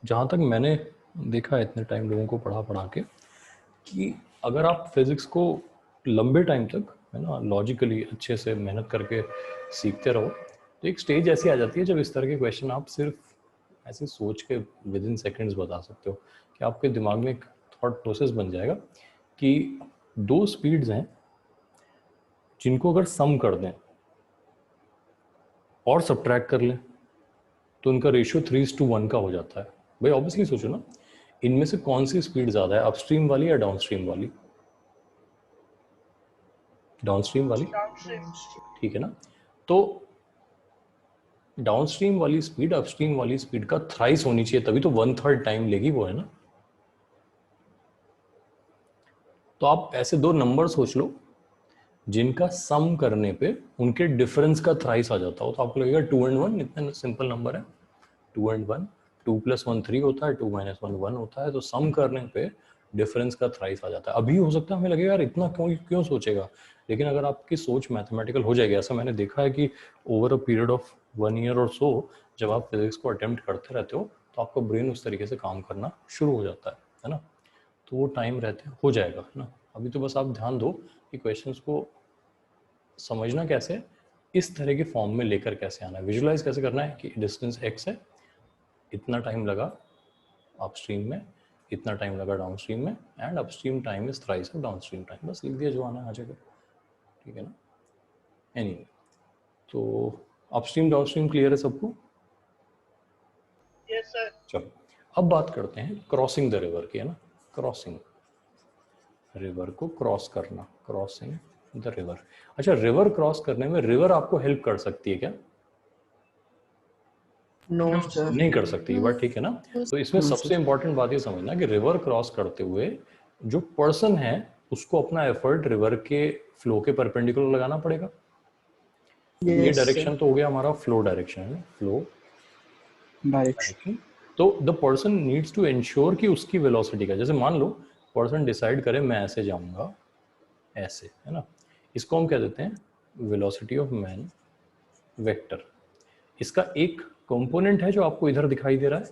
जहाँ तक मैंने देखा है इतने टाइम लोगों को पढ़ा के, कि अगर आप फिजिक्स को लंबे टाइम तक है ना लॉजिकली अच्छे से मेहनत करके सीखते रहो तो एक स्टेज ऐसी आ जाती है जब इस तरह के क्वेश्चन आप सिर्फ ऐसे सोच के विद इन सेकेंड्स बता सकते हो कि आपके दिमाग में एक थॉट प्रोसेस बन जाएगा कि दो स्पीड्स हैं जिनको अगर सम कर दें और सब्ट्रैक्ट कर लें तो उनका रेशियो 3:1 का हो जाता है। भाई ऑब्वियसली सोचो ना, इनमें से कौन सी स्पीड ज़्यादा है, अपस्ट्रीम वाली या डाउनस्ट्रीम वाली? डाउनस्ट्रीम वाली, ठीक है ना। तो डाउनस्ट्रीम वाली स्पीड अपस्ट्रीम वाली स्पीड का थ्राइस होनी चाहिए, तभी तो 1/3 टाइम लेगी वो, है ना। तो आप ऐसे दो नंबर सोच लो जिनका सम करने पे उनके डिफरेंस का थ्राइस आ जाता हो, तो आपको लगेगा 2 and 1 इतना सिंपल नंबर है। 2 and 1, 2 + 1 3 होता है, 2 - 1 1 होता है, तो सम करने पे डिफरेंस का थ्राइस आ जाता है। अभी हो सकता है हमें लगेगा यार इतना क्यों सोचेगा, लेकिन अगर आपकी सोच मैथमेटिकल हो जाएगी, ऐसा मैंने देखा है कि over a period of 1 year और सो जब आप फिजिक्स को अटेम्प्ट करते रहते हो तो आपका ब्रेन उस तरीके से काम करना शुरू हो जाता है ना। तो वो टाइम रहते हो जाएगा, है ना। अभी तो बस आप ध्यान दो कि क्वेश्चंस को समझना कैसे, इस तरह के फॉर्म में लेकर कैसे आना है, विजुलाइज कैसे करना है कि डिस्टेंस x है, इतना टाइम लगा अपस्ट्रीम में, इतना टाइम लगा डाउनस्ट्रीम में, and upstream time is thrice of downstream time. बस लिख दिया, जो आना आ जाएगा, ठीक है ना। एनीवे, तो अपस्ट्रीम डाउनस्ट्रीम क्लियर है सबको? Yes sir. चलो अब बात करते हैं क्रॉसिंग द रिवर की, है ना। क्रॉसिंग रिवर को क्रॉस करना, क्रॉसिंग द रिवर। अच्छा, रिवर क्रॉस करने में रिवर आपको हेल्प कर सकती है क्या? No No, sir. नहीं कर सकती, ये बात ठीक है ना। तो इसमें No, सबसे sir. इंपॉर्टेंट बात ये समझना कि रिवर क्रॉस करते हुए जो पर्सन है उसको अपना एफर्ट रिवर के फ्लो के परपेंडिकुलर लगाना पड़ेगा। ये Yes, sir. डायरेक्शन तो हो गया हमारा फ्लो डायरेक्शन, है फ्लो डायरेक्शन। डायरेक्शन। तो the person needs to ensure कि उसकी वेलोसिटी का, जैसे मान लो पर्सन डिसाइड करे मैं ऐसे जाऊंगा, ऐसे, है ना, इसको हम कह देते हैं वेलोसिटी ऑफ मैन वेक्टर। इसका एक कंपोनेंट है जो आपको इधर दिखाई दे रहा है,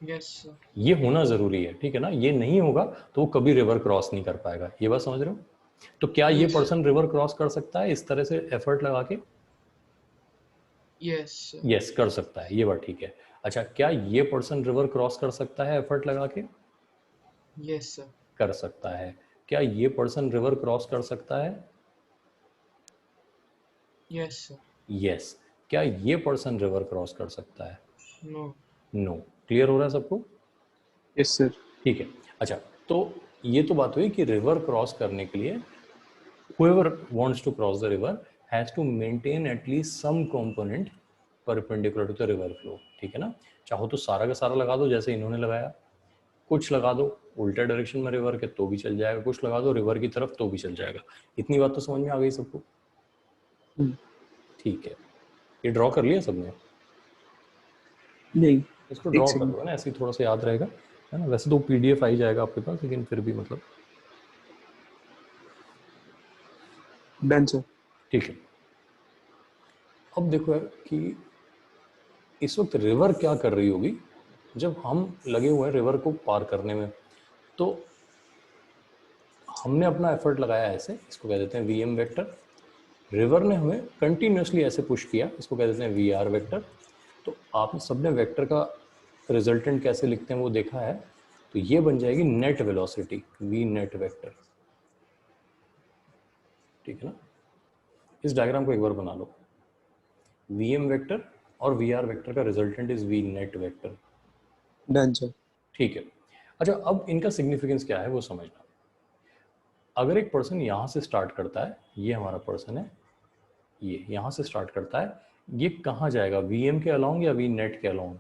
yes sir. ये होना जरूरी है, ठीक है ना। ये नहीं होगा तो वो कभी रिवर क्रॉस नहीं कर पाएगा, ये बात समझ रहे हो। तो क्या ये Yes. पर्सन रिवर क्रॉस कर सकता है इस तरह से एफर्ट लगा के? Yes sir. यस कर सकता है, ये बात ठीक है। अच्छा, क्या ये पर्सन रिवर क्रॉस कर सकता है एफर्ट लगा के? Yes sir. कर सकता है। क्या ये पर्सन रिवर क्रॉस कर सकता है? Yes sir. यस। क्या ये पर्सन रिवर क्रॉस कर सकता है? No. नो। क्लियर हो रहा है सबको? Yes sir. ठीक है। अच्छा, तो ये तो बात हुई कि रिवर क्रॉस करने के लिए whoever wants to cross the river has to maintain at least some component perpendicular to the river flow, ठीक है ना। चाहो तो सारा का सारा लगा दो जैसे इन्होंने लगाया, कुछ लगा दो उल्टे डायरेक्शन में रिवर के तो भी चल जाएगा, कुछ लगा दो रिवर की तरफ तो भी चल जाएगा। इतनी बात तो समझ में आ गई सबको? ठीक है, ये ड्रॉ कर लिया सबने? नहीं। इसको ड्रॉ कर दो ना, ऐसे ही थोड़ा सा याद रहेगा, है ना। वैसे तो पीडीएफ आ ही जाएगा आपके पास, लेकिन फिर भी मतलब डन सर। ठीक है। अब देखो यार कि इस वक्त रिवर क्या कर रही होगी जब हम लगे हुए हैं रिवर को पार करने में। तो हमने अपना एफर्ट लगाया ऐसे, इसको कह देते हैं वी एम वेक्टर। रिवर ने हमें कंटिन्यूसली ऐसे पुश किया, इसको कह देते हैं वी आर वेक्टर। तो आप सबने वेक्टर का रिजल्टेंट कैसे लिखते हैं वो देखा है, तो ये बन जाएगी net velocity, V net vector, ठीक है ना। इस डायग्राम को एक बार बना लो, वी एम वेक्टर और वी आर वेक्टर का resultant is V net vector. Done sir. ठीक है। अच्छा, अब इनका सिग्निफिकेंस क्या है वो समझना। अगर एक पर्सन यहाँ से स्टार्ट करता है, ये हमारा पर्सन है, ये यहाँ से स्टार्ट करता है, ये कहाँ जाएगा, वी एम के अलोंग या वी नेट के along?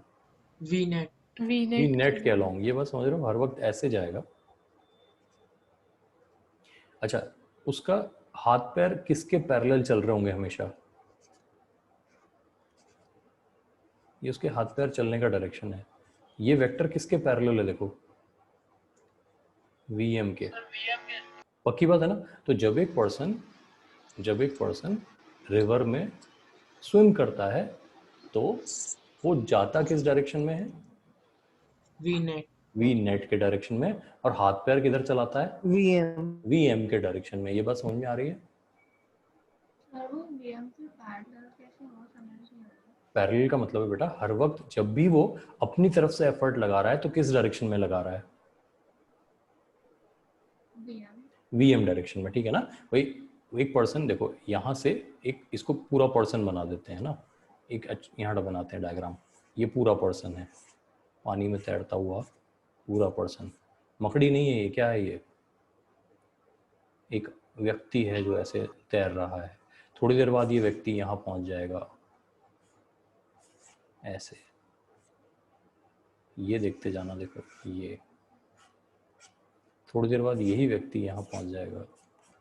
V net. V net के अलोंग। ये बात समझ रहे हो, हर वक्त ऐसे जाएगा। अच्छा, उसका हाथ पैर किसके पैरेलल चल रहे होंगे हमेशा? ये उसके हाथ पैर चलने का डायरेक्शन है। ये वेक्टर किसके पैरेलल है देखो, वी एम के। पक्की बात है ना। तो जब एक पर्सन रिवर में स्विम करता है तो वो जाता किस डायरेक्शन में है? V net. वी नेट के डायरेक्शन में, और हाथ पैर किधर चलाता है, VM. वी एम के डायरेक्शन में। ये बात समझ में आ रही है? सर वो VM से पैरेलल कैसे हो समझ नहीं आ रहा। पैरेलल का मतलब है बेटा, हर वक्त जब भी वो अपनी तरफ से एफर्ट लगा रहा है तो किस डायरेक्शन में लगा रहा है, वी एम डायरेक्शन में, ठीक है ना। वही एक पर्सन, देखो यहाँ से एक इसको पूरा पर्सन बना देते हैं ना, एक यहाँ बनाते हैं डायग्राम, ये पूरा पर्सन है, पानी में तैरता हुआ पूरा पर्सन, मकड़ी नहीं है ये, क्या है ये, एक व्यक्ति है जो ऐसे तैर रहा है। थोड़ी देर बाद ये व्यक्ति यहाँ पहुँच जाएगा ऐसे, ये देखते जाना, देखो ये, थोड़ी देर बाद यही व्यक्ति यहाँ पहुँच जाएगा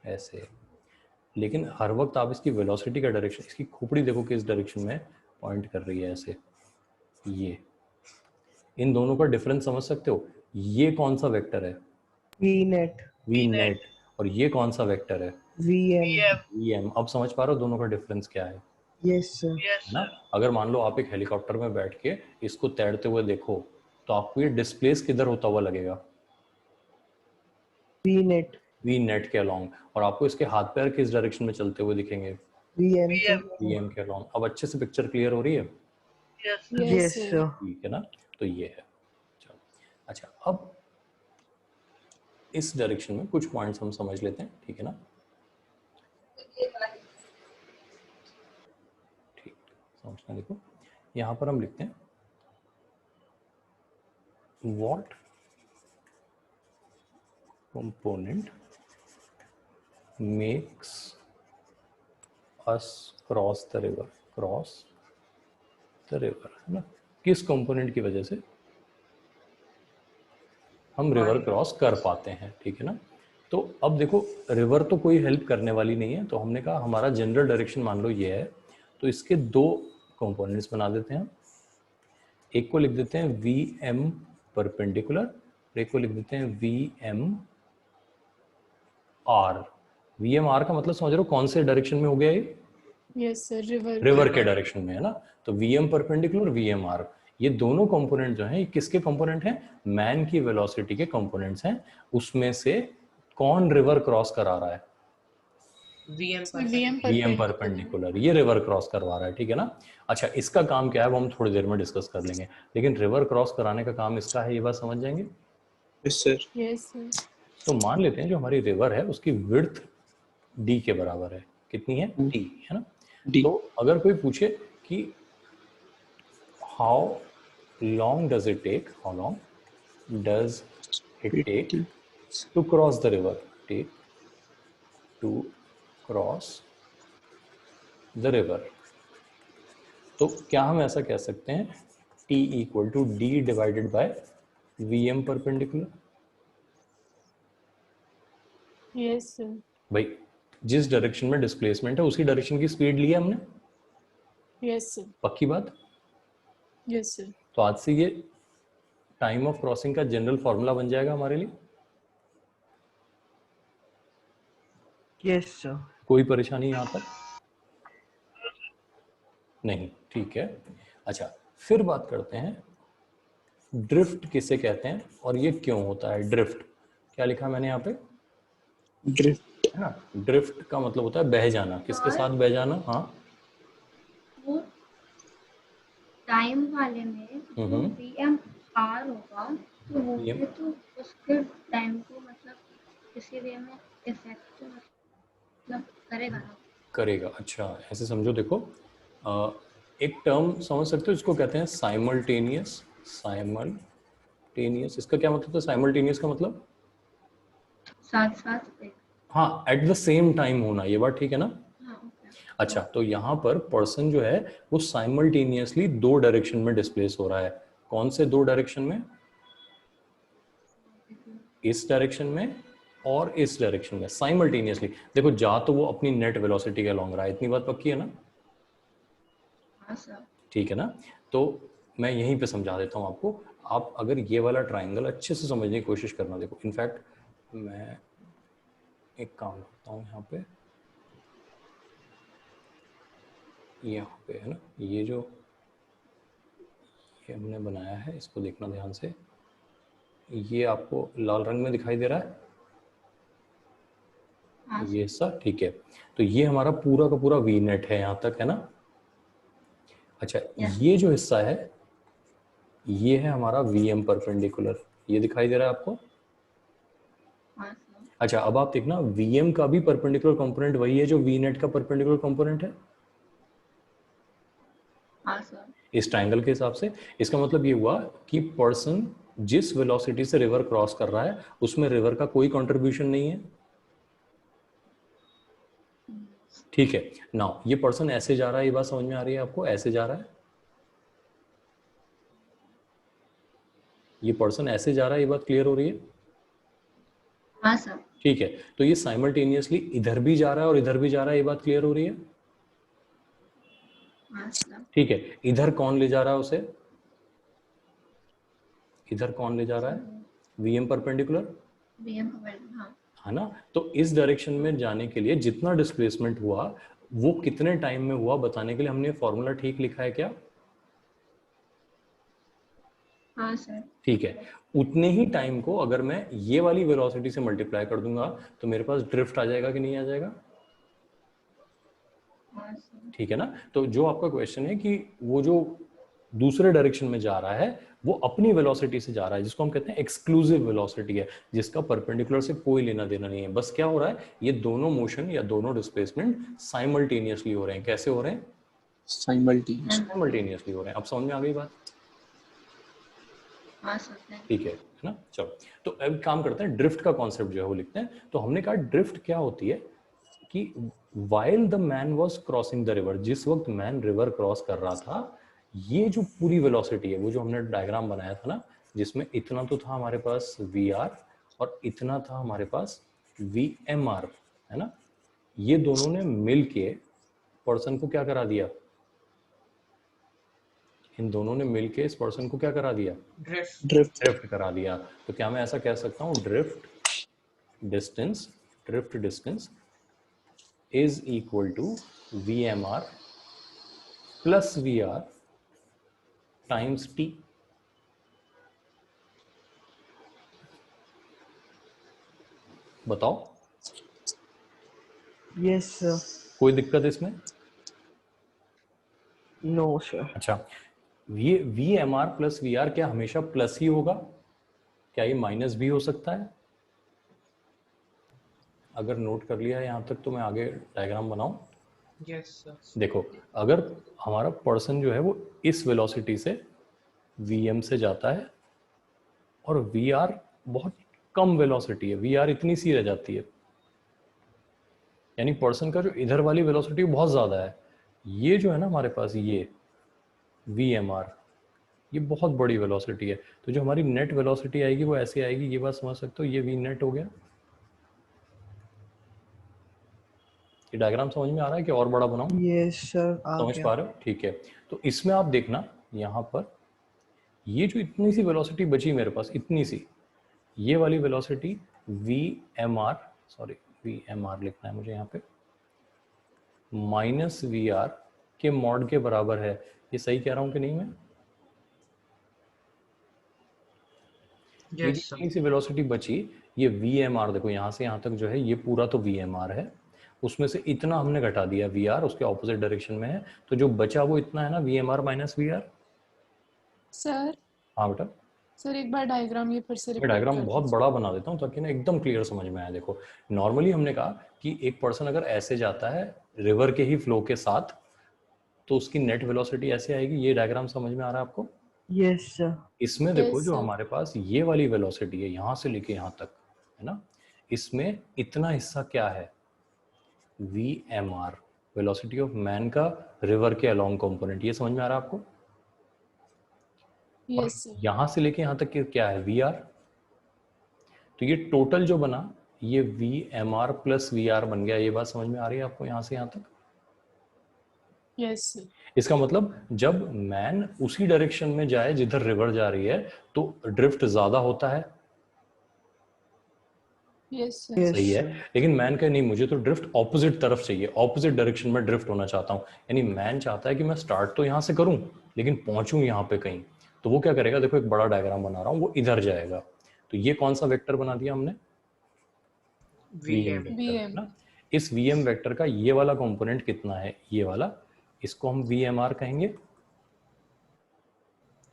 ऐसे। लेकिन हर वक्त आप इसकी वेलोसिटी का डायरेक्शन, इसकी खोपड़ी देखो किस डायरेक्शन में पॉइंट कर रही है ऐसे, ये, इन दोनों का डिफरेंस समझ सकते हो। ये कौन सा वेक्टर है, VNet. वी नेट, और ये कौन सा वेक्टर है, VM. V M. अब समझ पा रहे हो दोनों का डिफरेंस क्या है Yes, sir. यस ना। अगर मान लो आप एक हेलीकॉप्टर में बैठ के इसको तैरते हुए देखो तो आपको ये डिस्प्लेस किधर होता हुआ लगेगा, VNet. वी नेट के अलोंग, और आपको इसके हाथ पैर किस डायरेक्शन में चलते हुए दिखेंगे, VM. वी एम के अलोंग। अब अच्छे से पिक्चर क्लियर हो रही है, यस Yes, sir. ठीक है ना। तो ये है, चलो अच्छा, अब इस डायरेक्शन में कुछ पॉइंट्स हम समझ लेते हैं, ठीक है ना। ठीक, समझना, देखो यहाँ पर हम लिखते हैं what component makes us cross the river, है ना। किस कंपोनेंट की वजह से हम रिवर क्रॉस कर पाते हैं, ठीक है ना। तो अब देखो रिवर तो कोई हेल्प करने वाली नहीं है, तो हमने कहा हमारा जनरल डायरेक्शन मान लो ये है, तो इसके दो कंपोनेंट्स बना देते हैं हम। एक को लिख देते हैं वी एम परपेंडिकुलर, एक को लिख देते हैं V M R. V M R का मतलब समझ रहे हो कौन से डायरेक्शन में हो गया ये, यस सर, रिवर के डायरेक्शन में, है ना। तो V M perpendicular, V M R, ये दोनों कंपोनेंट जो हैं ये किसके कंपोनेंट हैं, मैन की वेलोसिटी के कंपोनेंट्स हैं। उसमें से कौन रिवर क्रॉस करा रहा है, VM वी एम परपेंडिकुलर, ये रिवर क्रॉस करवा रहा है, ठीक है ना। अच्छा, इसका काम क्या है वो हम थोड़ी देर में डिस्कस कर लेंगे, लेकिन रिवर क्रॉस कराने का काम इसका है, ये बात समझ जाएंगे। Yes sir. Yes sir. तो मान लेते हैं जो हमारी रिवर है उसकी विड्थ डी के बराबर है, कितनी है, डी, है ना। डी। तो अगर कोई पूछे कि how long does it take, how long does it take to cross the river, take to cross the river, तो क्या हम ऐसा कह सकते हैं T equal to D divided by V M perpendicular. Yes sir. भाई जिस डायरेक्शन में डिस्प्लेसमेंट है उसी डायरेक्शन की स्पीड ली है हमने, यस सर। पक्की बात। Yes sir. तो आज से ये टाइम ऑफ क्रॉसिंग का जनरल फॉर्मूला बन जाएगा हमारे लिए, Yes, sir. कोई परेशानी यहाँ तक नहीं, ठीक है। अच्छा, फिर बात करते हैं ड्रिफ्ट किसे कहते हैं और ये क्यों होता है। ड्रिफ्ट क्या लिखा मैंने यहाँ पे, ड्रिफ्ट, है ना। ड्रिफ्ट का मतलब होता है बह जाना, किसके साथ बह जाना, हाँ। वो टाइम वाले में जो VM आर होगा तो वो भी तो उसके टाइम को मतलब किसी वे में इफेक्ट मतलब करेगा ना, करेगा। अच्छा, ऐसे समझो, देखो एक टर्म समझ सकते हो, इसको कहते हैं साइमल्टेनियस। साइमल्टेनियस, इसका क्या मतलब है साइमल्टेनियस का मतलब, साथ साथ हाँ, एट द सेम टाइम होना, ये बात ठीक है ना। हाँ ओके। अच्छा, तो यहाँ पर पर्सन जो है वो साइमल्टेनियसली दो डायरेक्शन में डिस्प्लेस हो रहा है। कौन से दो डायरेक्शन में, इस डायरेक्शन में और इस डायरेक्शन में साइमल्टेनियसली। देखो जा तो वो अपनी नेट वेलोसिटी के अलॉन्ग रहा है, इतनी बात पक्की है ना, हाँ सर। ठीक है ना। तो मैं यहीं पे समझा देता हूँ आपको, आप अगर ये वाला ट्रायंगल अच्छे से समझने की कोशिश करना। देखो इनफैक्ट मैं एक काम करता हूँ यहाँ पे है ना, ये जो ये हमने बनाया है इसको देखना ध्यान से। ये आपको लाल रंग में दिखाई दे रहा है, हाँ ये हिस्सा, ठीक है। तो ये हमारा पूरा का पूरा वी नेट है यहाँ तक, है ना। अच्छा, Yes. ये जो हिस्सा है ये है हमारा वी एम परपेंडिकुलर, ये दिखाई दे रहा है आपको। हाँ सर। अच्छा, अब आप देखना वी एम का भी परपेंडिकुलर कंपोनेंट वही है जो वी नेट का परपेंडिकुलर कंपोनेंट है हाँ सर। इस ट्रायंगल के हिसाब से। इसका मतलब ये हुआ कि पर्सन जिस वेलोसिटी से रिवर क्रॉस कर रहा है उसमें रिवर का कोई कंट्रीब्यूशन नहीं है, ठीक है। नाउ ये पर्सन ऐसे जा रहा है, ये बात समझ में आ रही है आपको, ऐसे जा रहा है, ये पर्सन ऐसे जा रहा है, ये बात क्लियर हो रही है, हाँ सर। ठीक है। तो ये साइमल्टेनियसली इधर भी जा रहा है और इधर भी जा रहा है, ये बात क्लियर हो रही है, हाँ सर। ठीक है। इधर कौन ले जा रहा है उसे, इधर कौन ले जा रहा है, वी एम परपेंडिकुलर, VM का वैल्यू, हाँ है ना। तो इस डायरेक्शन में जाने के लिए जितना डिस्प्लेसमेंट हुआ वो कितने टाइम में हुआ बताने के लिए हमने फॉर्मूला ठीक लिखा है क्या, हाँ सर। ठीक है। उतने ही टाइम को अगर मैं ये वाली वेलोसिटी से मल्टीप्लाई कर दूंगा तो मेरे पास ड्रिफ्ट आ जाएगा कि नहीं आ जाएगा, हाँ सर। ठीक है ना। तो जो आपका क्वेश्चन है कि वो जो दूसरे डायरेक्शन में जा रहा है वो अपनी वेलोसिटी से जा रहा है, जिसको हम कहते हैं एक्सक्लूसिव वेलोसिटी है, जिसका परपेंडिकुलर से कोई लेना देना नहीं है। बस क्या हो रहा है, ये दोनों मोशन या दोनों डिस्प्लेसमेंट साइमल्टेनियसली हो रहे हैं। कैसे हो रहे हैं, साइमल्टेनियसली हो रहे हैं। अब समझ में आ गई बात, हाँ सर। ठीक है ना। चलो, तो अब काम करते हैं, ड्रिफ्ट का कॉन्सेप्ट जो है वो लिखते हैं। तो हमने कहा ड्रिफ्ट क्या होती है कि while the man was crossing the river, जिस वक्त मैन रिवर क्रॉस कर रहा था, ये जो पूरी वेलोसिटी है वो जो हमने डायग्राम बनाया था ना, जिसमें इतना तो था हमारे पास वी आर और इतना था हमारे पास वी एम आर, है ना। ये दोनों ने मिलके पर्सन को क्या करा दिया, इन दोनों ने मिलके इस पर्सन को क्या करा दिया, ड्रिफ्ट करा दिया। तो क्या मैं ऐसा कह सकता हूँ, drift distance is equal to VMR plus VR times T। बताओ, Yes, sir. कोई दिक्कत इसमें? No, sir. अच्छा, ये VMR प्लस VR क्या हमेशा प्लस ही होगा, क्या ये माइनस भी हो सकता है? अगर नोट कर लिया है यहाँ तक तो मैं आगे डायग्राम बनाऊं। Yes sir. देखो, अगर हमारा पर्सन जो है वो इस वेलोसिटी से VM से जाता है और VR बहुत कम वेलोसिटी है, VR इतनी सी रह जाती है, यानी पर्सन का जो इधर वाली वेलोसिटी बहुत ज़्यादा है। ये जो है ना हमारे पास ये VMR, ये बहुत बड़ी वेलोसिटी है। तो जो हमारी नेट वेलोसिटी आएगी वो ऐसे आएगी, ये बात समझ सकते हो, ये V नेट हो गया। ये डायग्राम समझ में आ रहा है कि और बड़ा बनाऊं? Yes, sir. समझ पा रहे हो, ठीक है। तो इसमें आप देखना यहाँ पर ये जो इतनी सी वेलोसिटी बची मेरे पास, इतनी सी, ये वाली वेलोसिटी VMR, सॉरी VMR लिखना है मुझे यहाँ पे, माइनस VR के मॉड के बराबर है। ये सही कह रहा हूँ कि नहीं मैं? ये जो इतनी सी वेलोसिटी बची, ये VMR देखो यहाँ से यहाँ तक जो है ये पूरा तो VMR है, उसमें से इतना हमने घटा दिया VR, उसके ऑपोजिट डायरेक्शन में है, तो जो बचा वो इतना है ना VMR माइनस VR। सर, हाँ बेटा, सर एक बार डायग्राम ये फिर से मैं रिपीट डायग्राम कर बहुत दीजिए। बड़ा बना देता हूँ ताकि ना एकदम क्लियर समझ में आए। देखो, नॉर्मली हमने कहा कि एक पर्सन अगर ऐसे जाता है रिवर के ही फ्लो के साथ तो उसकी नेट वेलोसिटी ऐसे आएगी। ये डायग्राम समझ में आ रहा है आपको? Yes, sir. इसमें देखो Yes, जो sir. हमारे पास ये वाली वेलोसिटी है यहाँ से लेके यहाँ तक, है ना, इसमें इतना हिस्सा क्या है, VMR, वेलोसिटी ऑफ मैन का रिवर के अलोंग कंपोनेंट। ये समझ में आ रहा है आपको? और Yes, sir. यहाँ से लेके यहाँ तक क्या है, VR। तो ये टोटल जो बना ये VMR प्लस VR बन गया। ये बात समझ में आ रही है आपको यहाँ से यहाँ तक? Yes, sir. इसका मतलब जब मैन उसी डायरेक्शन में जाए जिधर रिवर जा रही है तो ड्रिफ्ट ज्यादा होता है, Yes, sir. Yes, सही है। sir. लेकिन मैन का नहीं, मुझे तो ड्रिफ्ट ऑपोजिट तरफ चाहिए, ऑपोजिट डायरेक्शन में ड्रिफ्ट होना चाहता हूँ। यानी मैन चाहता है कि मैं स्टार्ट तो यहाँ से करूँ लेकिन पहुंचूं यहाँ पे कहीं। तो वो क्या करेगा, देखो एक बड़ा डायग्राम बना रहा हूँ, वो इधर जाएगा, तो ये कौन सा वेक्टर बना दिया हमने, VM वेक्टर ना। इस VM वेक्टर का ये वाला कंपोनेंट कितना है, ये वाला, इसको हम VMR कहेंगे।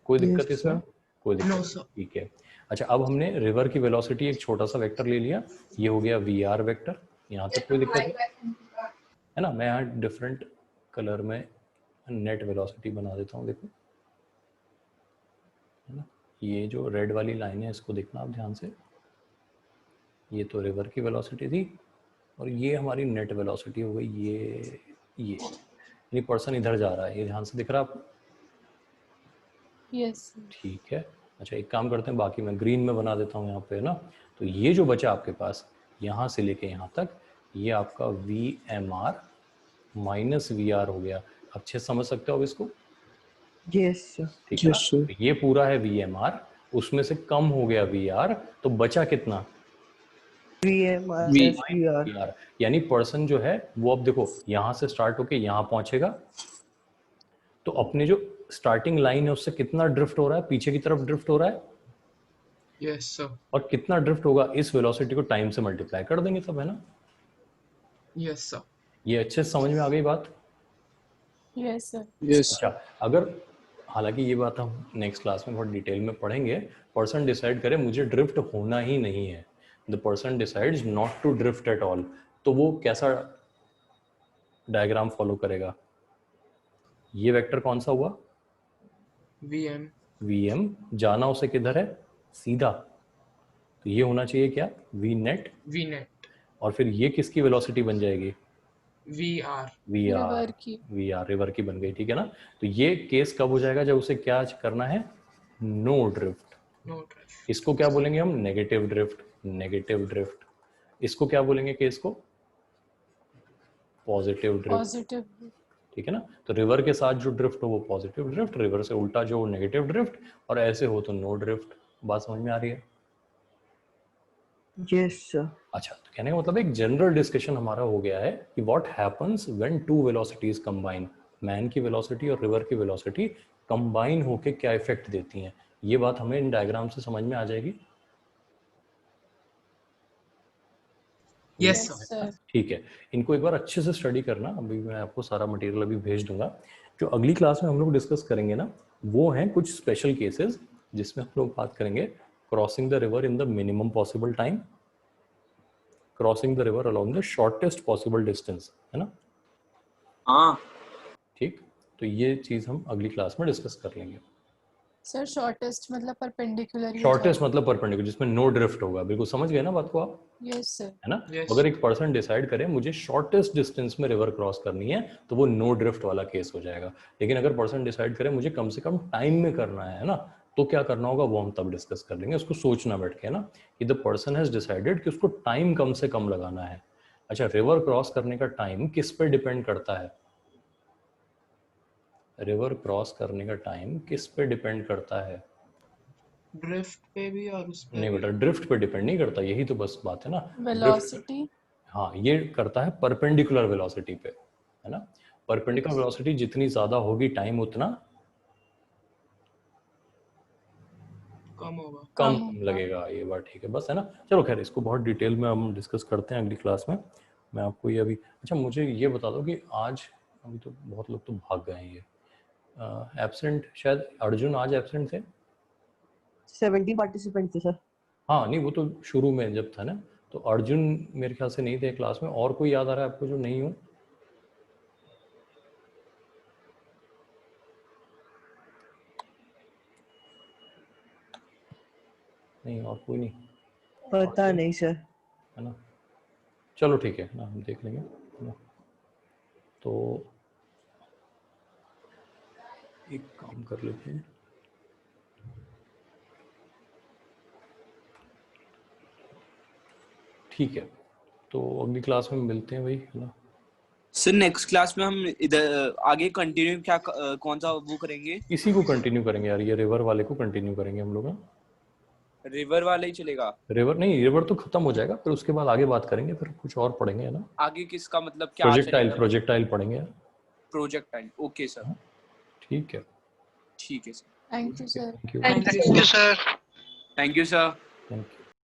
कोई दिक्कत Yes, इसमें? sir. कोई No, दिक्कत? sir. ठीक है। अच्छा, अब हमने रिवर की वेलोसिटी एक छोटा सा वेक्टर ले लिया, ये हो गया VR वेक्टर। यहाँ तक कोई दिक्कत है ना? मैं यहाँ डिफरेंट कलर में नेट वेलोसिटी बना देता हूँ, देखो है ना। ये जो रेड वाली लाइन है इसको देखना आप ध्यान से, ये तो रिवर की वेलोसिटी थी और ये हमारी नेट वेलोसिटी हो गई, ये यानी पर्सन इधर जा रहा है, ये ध्यान से दिख रहा है आपको? यस ठीक है। अच्छा, एक काम करते हैं, बाकी मैं ग्रीन में बना देता हूँ यहाँ पे ना। तो ये जो बचा आपके पास यहाँ से लेके यहाँ तक, ये आपका VMR माइनस VR हो गया। अच्छे से समझ सकते हो अब इसको? Yes, sir. ठीक है ना? तो ये पूरा है VMR, उसमें से कम हो गया VR, तो बचा कितना? VM minus VR. VR। यानी पर्सन जो है वो, अब देखो यहाँ से स्टार्ट होके यहाँ पहुंचेगा, तो अपने जो स्टार्टिंग लाइन है उससे कितना ड्रिफ्ट हो रहा है, पीछे की तरफ ड्रिफ्ट हो रहा है, Yes, sir. और कितना ड्रिफ्ट होगा, इस वेलोसिटी को टाइम से मल्टीप्लाई कर देंगे सब, है ना। Yes, sir. ये अच्छे से समझ में आ गई बात? यस सर अच्छा, अगर, हालांकि ये बात हम नेक्स्ट क्लास में बहुत डिटेल में पढ़ेंगे, पर्सन डिसाइड करे मुझे ड्रिफ्ट होना ही नहीं है, the person decides not to drift at all, तो वो कैसा डायग्राम फॉलो करेगा? ये वेक्टर कौन सा हुआ? VM VM, जाना उसे किधर है, सीधा, तो ये होना चाहिए क्या, VNet, VNet और फिर ये किसकी वेलोसिटी बन जाएगी, VR रिवर की VR रिवर की बन गई, ठीक है ना। तो ये केस कब हो जाएगा, जब उसे क्या करना है, नो ड्रिफ्ट। no drift. इसको क्या बोलेंगे हम, नेगेटिव ड्रिफ्ट, नेगेटिव ड्रिफ्ट। इसको क्या बोलेंगे केस को, पॉजिटिव ड्रिफ्ट, पॉजिटिव ठीक है ना। तो रिवर के साथ जो ड्रिफ्ट हो वो पॉजिटिव ड्रिफ्ट, रिवर से उल्टा जो नेगेटिव ड्रिफ्ट, और ऐसे हो तो नो ड्रिफ्ट। बात समझ में आ रही है? Yes, sir. अच्छा, तो कहने का मतलब एक जनरल डिस्कशन हमारा हो गया है कि what happens when two velocities combine, man की वेलोसिटी और रिवर की वेलोसिटी कंबाइन होके क्या इफेक्ट देती हैं। ये बात हमें इन डायग्राम से समझ में आ जाएगी? Yes, sir. सर ठीक है, इनको एक बार अच्छे से स्टडी करना। अभी मैं आपको सारा मटेरियल अभी भेज दूंगा। जो अगली क्लास में हम लोग डिस्कस करेंगे ना, वो हैं कुछ स्पेशल केसेस, जिसमें हम लोग बात करेंगे crossing the river in the minimum possible time, crossing the river along the shortest possible distance, है ना। हाँ ठीक, तो ये चीज हम अगली क्लास में डिस्कस कर लेंगे। सर शॉर्टेस्ट मतलब परपेंडिकुलर शॉर्टेस्ट मतलब परपेंडिकुलर, जिसमें नो ड्रिफ्ट होगा। बिल्कुल समझ गए ना बात को आप, यस सर है ना। Yes. अगर एक पर्सन डिसाइड करे मुझे शॉर्टेस्ट डिस्टेंस में रिवर क्रॉस करनी है, तो वो नो ड्रिफ्ट वाला केस हो जाएगा। लेकिन अगर पर्सन डिसाइड करे मुझे कम से कम टाइम में करना है ना, तो क्या करना होगा वो हम तब डिस्कस कर लेंगे। उसको सोचना बैठ के ना कि द पर्सन हैज डिसाइडेड कि उसको टाइम कम से कम लगाना है। अच्छा, रिवर क्रॉस करने का टाइम किस पे डिपेंड करता है, रिवर क्रॉस करने का टाइम किस पे डिपेंड करता है? ड्रिफ्ट पे भी और उस पे नहीं भी. बेटा, ड्रिफ्ट पे डिपेंड नहीं करता, यही तो बस बात है ना। वेलोसिटी हाँ, ये करता है परपेंडिकुलर वेलोसिटी पे, है ना। परपेंडिकुलर वेलोसिटी जितनी ज्यादा होगी टाइम उतना कम होगा. कम होगा। लगेगा, ये बात ठीक है बस, है ना। चलो खैर, इसको बहुत डिटेल में हम डिस्कस करते हैं अगली क्लास में। मैं आपको ये अभी, अच्छा मुझे ये बता दो कि आज, अभी तो बहुत लोग तो भाग गए हैं, ये एब्सेंट, शायद अर्जुन आज एब्सेंट थे। 17 पार्टिसिपेंट थे सर। हाँ नहीं, वो तो शुरू में जब था ना, तो अर्जुन मेरे ख्याल से नहीं थे क्लास में। और कोई याद आ रहा है आपको जो नहीं हो? नहीं, और कोई नहीं, पता नहीं सर। है ना। चलो ठीक है ना, हम देख लेंगे, है ना। तो एक काम कर लेते हैं, ठीक है, तो अगली क्लास में मिलते हैं भाई, है ना। सर नेक्स्ट क्लास में हम इधर आगे कंटिन्यू क्या कौन सा वो करेंगे? इसी को कंटिन्यू करेंगे यार, ये रिवर वाले को कंटिन्यू करेंगे हम लोग। रिवर वाला ही चलेगा? रिवर नहीं, रिवर तो खत्म हो जाएगा, फिर उसके बाद आगे बात करेंगे, फिर कुछ और पढ़ेंगे, है ना। आगे किसका मतलब क्या प्रोजेक्टाइल, चलेगा? प्रोजेक्टाइल पढ़ेंगे यार। प्रोजेक्टाइल, ओके सर, ठीक है, ठीक है sir, thank you sir thank you. Thank you, thank you sir. Thank you sir. Thank you.